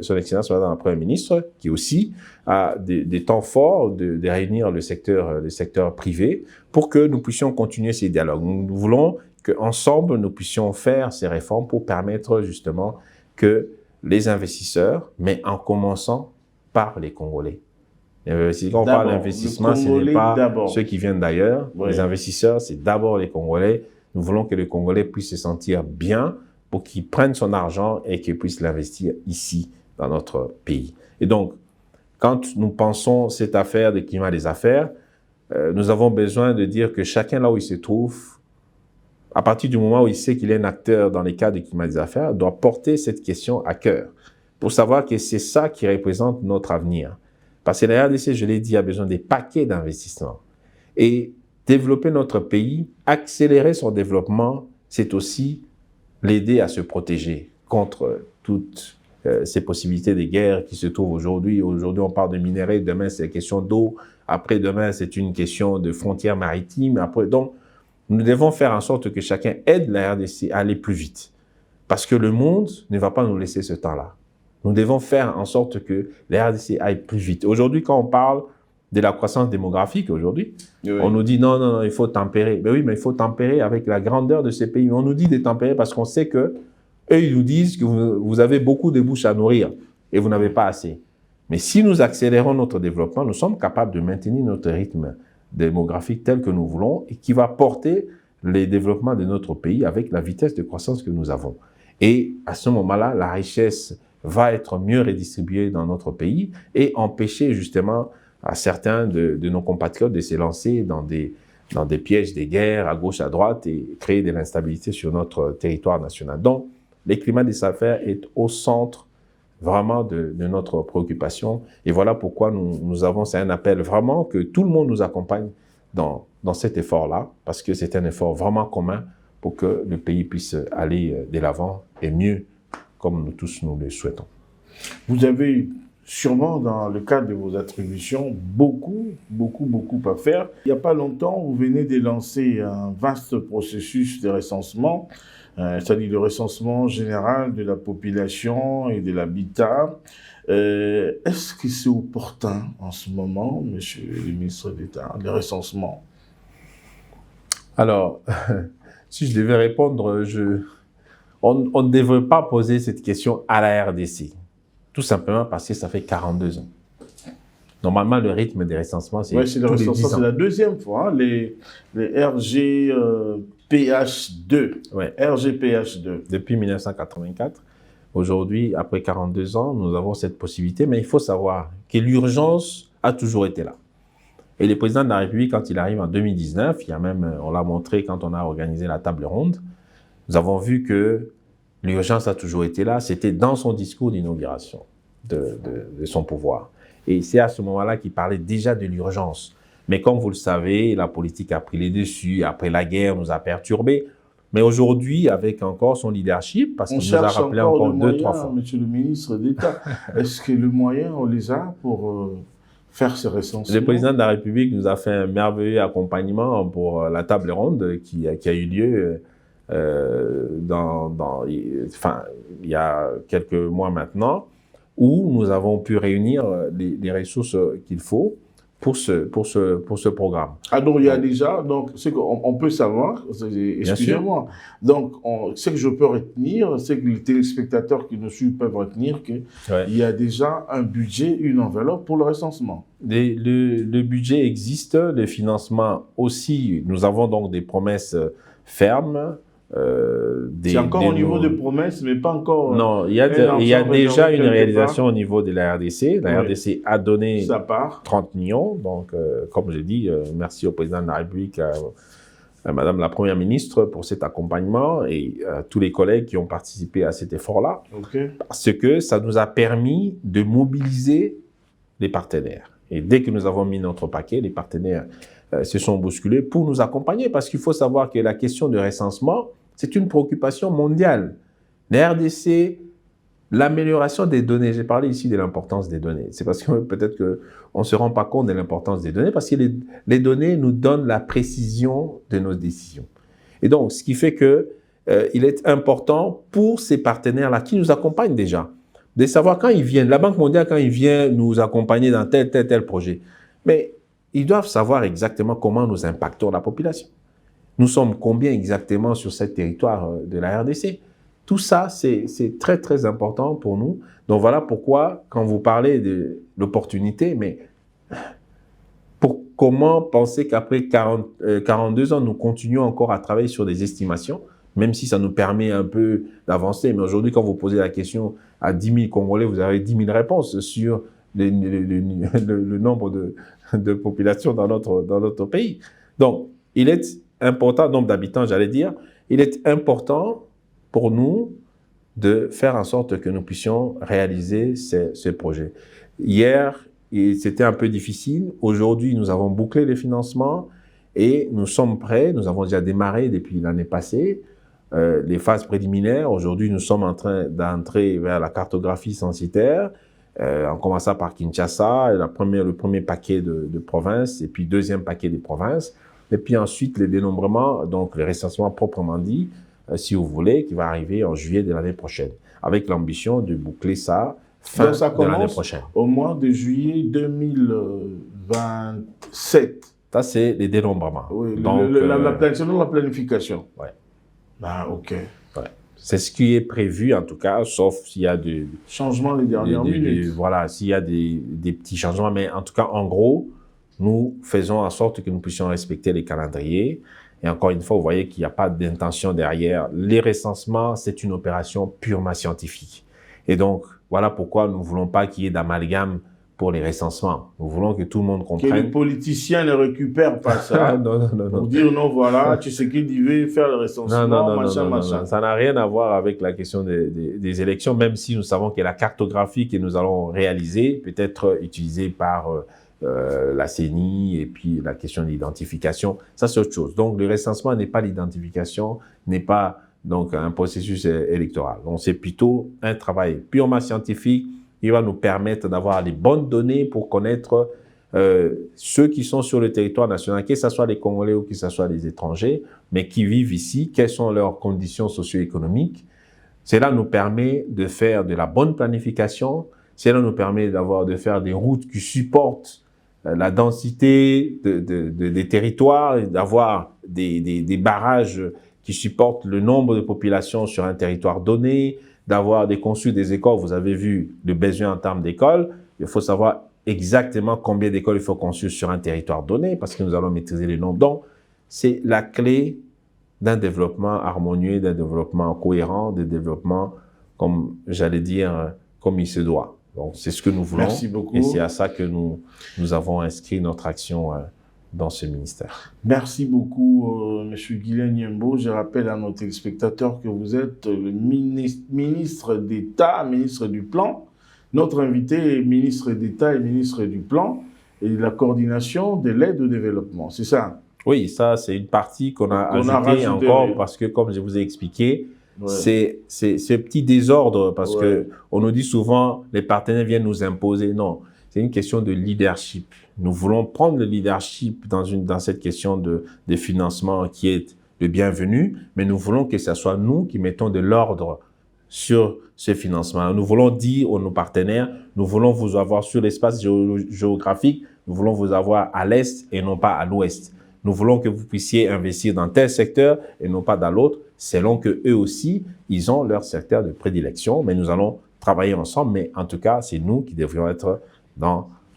Son Excellence Madame la Première ministre, qui aussi a des temps forts de réunir le secteur privé pour que nous puissions continuer ces dialogues. Nous voulons qu'ensemble, nous puissions faire ces réformes pour permettre justement que les investisseurs, mais en commençant par les Congolais. Quand on parle d'investissement, ce n'est pas ceux qui viennent d'ailleurs. Oui. Les investisseurs, c'est d'abord les Congolais. Nous voulons que le Congolais puisse se sentir bien pour qu'il prenne son argent et qu'il puisse l'investir ici, dans notre pays. Et donc, quand nous pensons cette affaire de climat des affaires, nous avons besoin de dire que chacun là où il se trouve, à partir du moment où il sait qu'il est un acteur dans les cas de climat des affaires, doit porter cette question à cœur pour savoir que c'est ça qui représente notre avenir. Parce que la RDC, je l'ai dit, a besoin des paquets d'investissements. Et développer notre pays, accélérer son développement, c'est aussi l'aider à se protéger contre toute ces possibilités de guerre qui se trouvent aujourd'hui. Aujourd'hui, on parle de minerais, demain, c'est une question d'eau, après-demain, c'est une question de frontières maritimes. Après, donc, nous devons faire en sorte que chacun aide la RDC à aller plus vite. Parce que le monde ne va pas nous laisser ce temps-là. Nous devons faire en sorte que la RDC aille plus vite. Aujourd'hui, quand on parle de la croissance démographique, aujourd'hui, oui. On nous dit non, il faut tempérer. Ben oui, mais il faut tempérer avec la grandeur de ces pays. On nous dit de tempérer parce qu'on sait que eux, ils nous disent que vous avez beaucoup de bouches à nourrir et vous n'avez pas assez. Mais si nous accélérons notre développement, nous sommes capables de maintenir notre rythme démographique tel que nous voulons et qui va porter les développements de notre pays avec la vitesse de croissance que nous avons. Et à ce moment-là, la richesse va être mieux redistribuée dans notre pays et empêcher justement à certains de nos compatriotes de se lancer dans des pièges des guerres à gauche, à droite et créer de l'instabilité sur notre territoire national. Donc, le climat des affaires est au centre vraiment de notre préoccupation. Et voilà pourquoi nous avons, c'est un appel vraiment que tout le monde nous accompagne dans cet effort-là, parce que c'est un effort vraiment commun pour que le pays puisse aller de l'avant et mieux, comme nous tous nous le souhaitons. Vous avez sûrement, dans le cadre de vos attributions, beaucoup à faire. Il n'y a pas longtemps, vous venez de lancer un vaste processus de recensement, c'est-à-dire le recensement général de la population et de l'habitat. Est-ce que c'est opportun en ce moment, monsieur le ministre d'État, le recensement? Alors, si je devais répondre, on ne devrait pas poser cette question à la RDC. Tout simplement parce que ça fait 42 ans. Normalement, le rythme des recensements, c'est tous les 10 ans. C'est la deuxième fois, hein, les RGPH2. Ouais. RGPH2. Depuis 1984. Aujourd'hui, après 42 ans, nous avons cette possibilité, mais il faut savoir que l'urgence a toujours été là. Et le président de la République, quand il arrive en 2019, on l'a montré quand on a organisé la table ronde, nous avons vu que l'urgence a toujours été là. C'était dans son discours d'inauguration de son pouvoir. Et c'est à ce moment-là qu'il parlait déjà de l'urgence. Mais comme vous le savez, la politique a pris les dessus. Après la guerre, nous a perturbés. Mais aujourd'hui, avec encore son leadership, parce qu'il nous a rappelé encore 2-3 fois. Monsieur le ministre d'État, est-ce que le moyen, on les a pour faire ce recensement? Le président de la République nous a fait un merveilleux accompagnement pour la table ronde qui a eu lieu il y a quelques mois maintenant, où nous avons pu réunir les ressources qu'il faut pour ce programme. Ah, donc il y a déjà, donc c'est qu'on peut savoir, excusez-moi, donc ce que je peux retenir, c'est que les téléspectateurs qui nous suivent peuvent retenir qu'il y a déjà un budget, une enveloppe pour le recensement. Le budget existe, le financement aussi, nous avons donc des promesses fermes. C'est encore au niveau des promesses, mais pas encore... Non, il y a déjà une réalisation au niveau de la RDC. La RDC a donné 30 millions. Donc, comme j'ai dit, merci au président de la République, à Madame la Première ministre pour cet accompagnement et à tous les collègues qui ont participé à cet effort-là. Parce que ça nous a permis de mobiliser les partenaires. Et dès que nous avons mis notre paquet, les partenaires se sont bousculés pour nous accompagner. Parce qu'il faut savoir que la question de recensement, c'est une préoccupation mondiale. La RDC, l'amélioration des données, j'ai parlé ici de l'importance des données. C'est parce que peut-être qu'on ne se rend pas compte de l'importance des données, parce que les données nous donnent la précision de nos décisions. Et donc, ce qui fait qu'il est important pour ces partenaires-là qui nous accompagnent déjà, de savoir quand ils viennent, la Banque mondiale, quand ils viennent nous accompagner dans tel projet, mais ils doivent savoir exactement comment nous impactons la population. Nous sommes combien exactement sur ce territoire de la RDC? Tout ça, c'est très, très important pour nous. Donc voilà pourquoi, quand vous parlez de l'opportunité, mais comment penser qu'après 42 ans, nous continuons encore à travailler sur des estimations, même si ça nous permet un peu d'avancer. Mais aujourd'hui, quand vous posez la question à 10 000 Congolais, vous avez 10 000 réponses sur le nombre de populations dans notre pays. Donc, il est important, nombre d'habitants, j'allais dire, il est important pour nous de faire en sorte que nous puissions réaliser ce projet. Hier, c'était un peu difficile. Aujourd'hui, nous avons bouclé les financements et nous sommes prêts. Nous avons déjà démarré depuis l'année passée les phases préliminaires. Aujourd'hui, nous sommes en train d'entrer vers la cartographie censitaire, en commençant par Kinshasa, le premier paquet de provinces, et puis deuxième paquet des provinces, et puis ensuite les dénombrements, donc le recensement proprement dit, si vous voulez, qui va arriver en juillet de l'année prochaine, avec l'ambition de boucler ça fin de l'année prochaine. Au mois de juillet 2027. Ça, c'est les dénombrements. Oui, donc, selon la planification. Ouais. Ah, ok. Ouais. C'est ce qui est prévu, en tout cas, sauf s'il y a des changements les dernières minutes. Voilà, s'il y a des petits changements. Mais en tout cas, en gros, nous faisons en sorte que nous puissions respecter les calendriers. Et encore une fois, vous voyez qu'il n'y a pas d'intention derrière. Les recensements, c'est une opération purement scientifique. Et donc, voilà pourquoi nous ne voulons pas qu'il y ait d'amalgame pour les recensements. Nous voulons que tout le monde comprenne. Que les politiciens ne récupèrent pas ça. non. Pour dire non, voilà, tu sais qu'il veut faire le recensement, machin. Ça n'a rien à voir avec la question des élections, même si nous savons que la cartographie que nous allons réaliser peut être utilisée par la CENI et puis la question de l'identification. Ça, c'est autre chose. Donc, le recensement n'est pas l'identification, n'est pas donc un processus électoral. Donc, c'est plutôt un travail purement scientifique qui va nous permettre d'avoir les bonnes données pour connaître ceux qui sont sur le territoire national, que ce soit les Congolais ou que ce soit les étrangers, mais qui vivent ici, quelles sont leurs conditions socio-économiques. Cela nous permet de faire de la bonne planification, cela nous permet de faire des routes qui supportent la densité des territoires, d'avoir des barrages qui supportent le nombre de populations sur un territoire donné, d'avoir construit des écoles. Vous avez vu le besoin en termes d'écoles. Il faut savoir exactement combien d'écoles il faut construire sur un territoire donné parce que nous allons maîtriser les nombres. Donc, c'est la clé d'un développement harmonieux, d'un développement cohérent, d'un développement, comme j'allais dire, comme il se doit. Donc, c'est ce que nous voulons. Merci beaucoup. Et c'est à ça que nous avons inscrit notre action dans ce ministère. Merci beaucoup, M. Guylaine Yembo. Je rappelle à nos téléspectateurs que vous êtes le ministre d'État, ministre du Plan. Notre invité est ministre d'État et ministre du Plan et de la coordination de l'aide au développement. C'est ça? Oui, ça, c'est une partie qu'on a ajoutée encore parce que, comme je vous ai expliqué, c'est ce petit désordre parce que on nous dit souvent les partenaires viennent nous imposer. Non, c'est une question de leadership. Nous voulons prendre le leadership dans cette question de financement qui est le bienvenu, mais nous voulons que ce soit nous qui mettons de l'ordre sur ce financement. Nous voulons dire à nos partenaires, nous voulons vous avoir sur l'espace géographique, nous voulons vous avoir à l'est et non pas à l'ouest. Nous voulons que vous puissiez investir dans tel secteur et non pas dans l'autre, selon que eux aussi, ils ont leur secteur de prédilection, mais nous allons travailler ensemble, mais en tout cas, c'est nous qui devrions être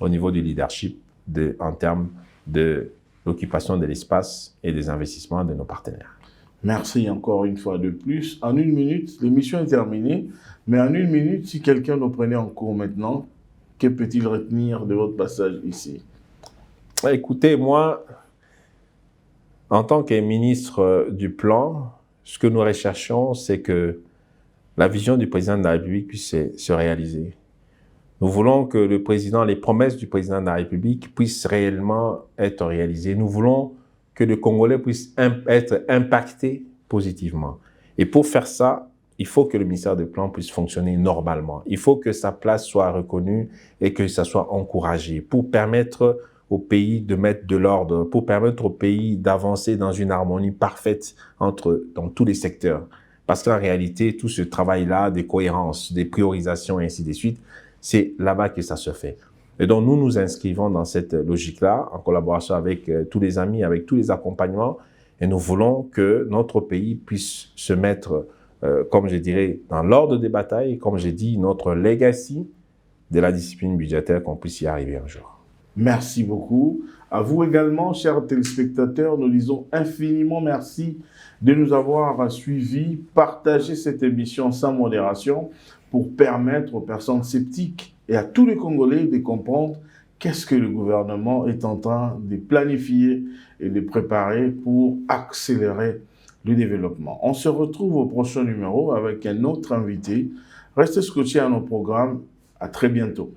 au niveau du leadership en termes de l'occupation de l'espace et des investissements de nos partenaires. Merci encore une fois de plus. En une minute, l'émission est terminée, mais en une minute, si quelqu'un nous prenait en cours maintenant, que peut-il retenir de votre passage ici? Écoutez, moi, en tant que ministre du Plan, ce que nous recherchons, c'est que la vision du président de la République puisse se réaliser. Nous voulons que les promesses du président de la République puissent réellement être réalisées. Nous voulons que le Congolais puisse être impacté positivement. Et pour faire ça, il faut que le ministère du Plan puisse fonctionner normalement. Il faut que sa place soit reconnue et que ça soit encouragé pour permettre au pays de mettre de l'ordre, pour permettre au pays d'avancer dans une harmonie parfaite dans tous les secteurs. Parce qu'en réalité, tout ce travail-là, des cohérences, des priorisations et ainsi de suite, c'est là-bas que ça se fait. Et donc, nous nous inscrivons dans cette logique-là, en collaboration avec tous les amis, avec tous les accompagnements, et nous voulons que notre pays puisse se mettre, comme je dirais, dans l'ordre des batailles, comme j'ai dit, notre legacy de la discipline budgétaire, qu'on puisse y arriver un jour. Merci beaucoup. À vous également, chers téléspectateurs, nous disons infiniment merci de nous avoir suivis, partagé cette émission sans modération pour permettre aux personnes sceptiques et à tous les Congolais de comprendre qu'est-ce que le gouvernement est en train de planifier et de préparer pour accélérer le développement. On se retrouve au prochain numéro avec un autre invité. Restez scotchés à nos programmes. À très bientôt.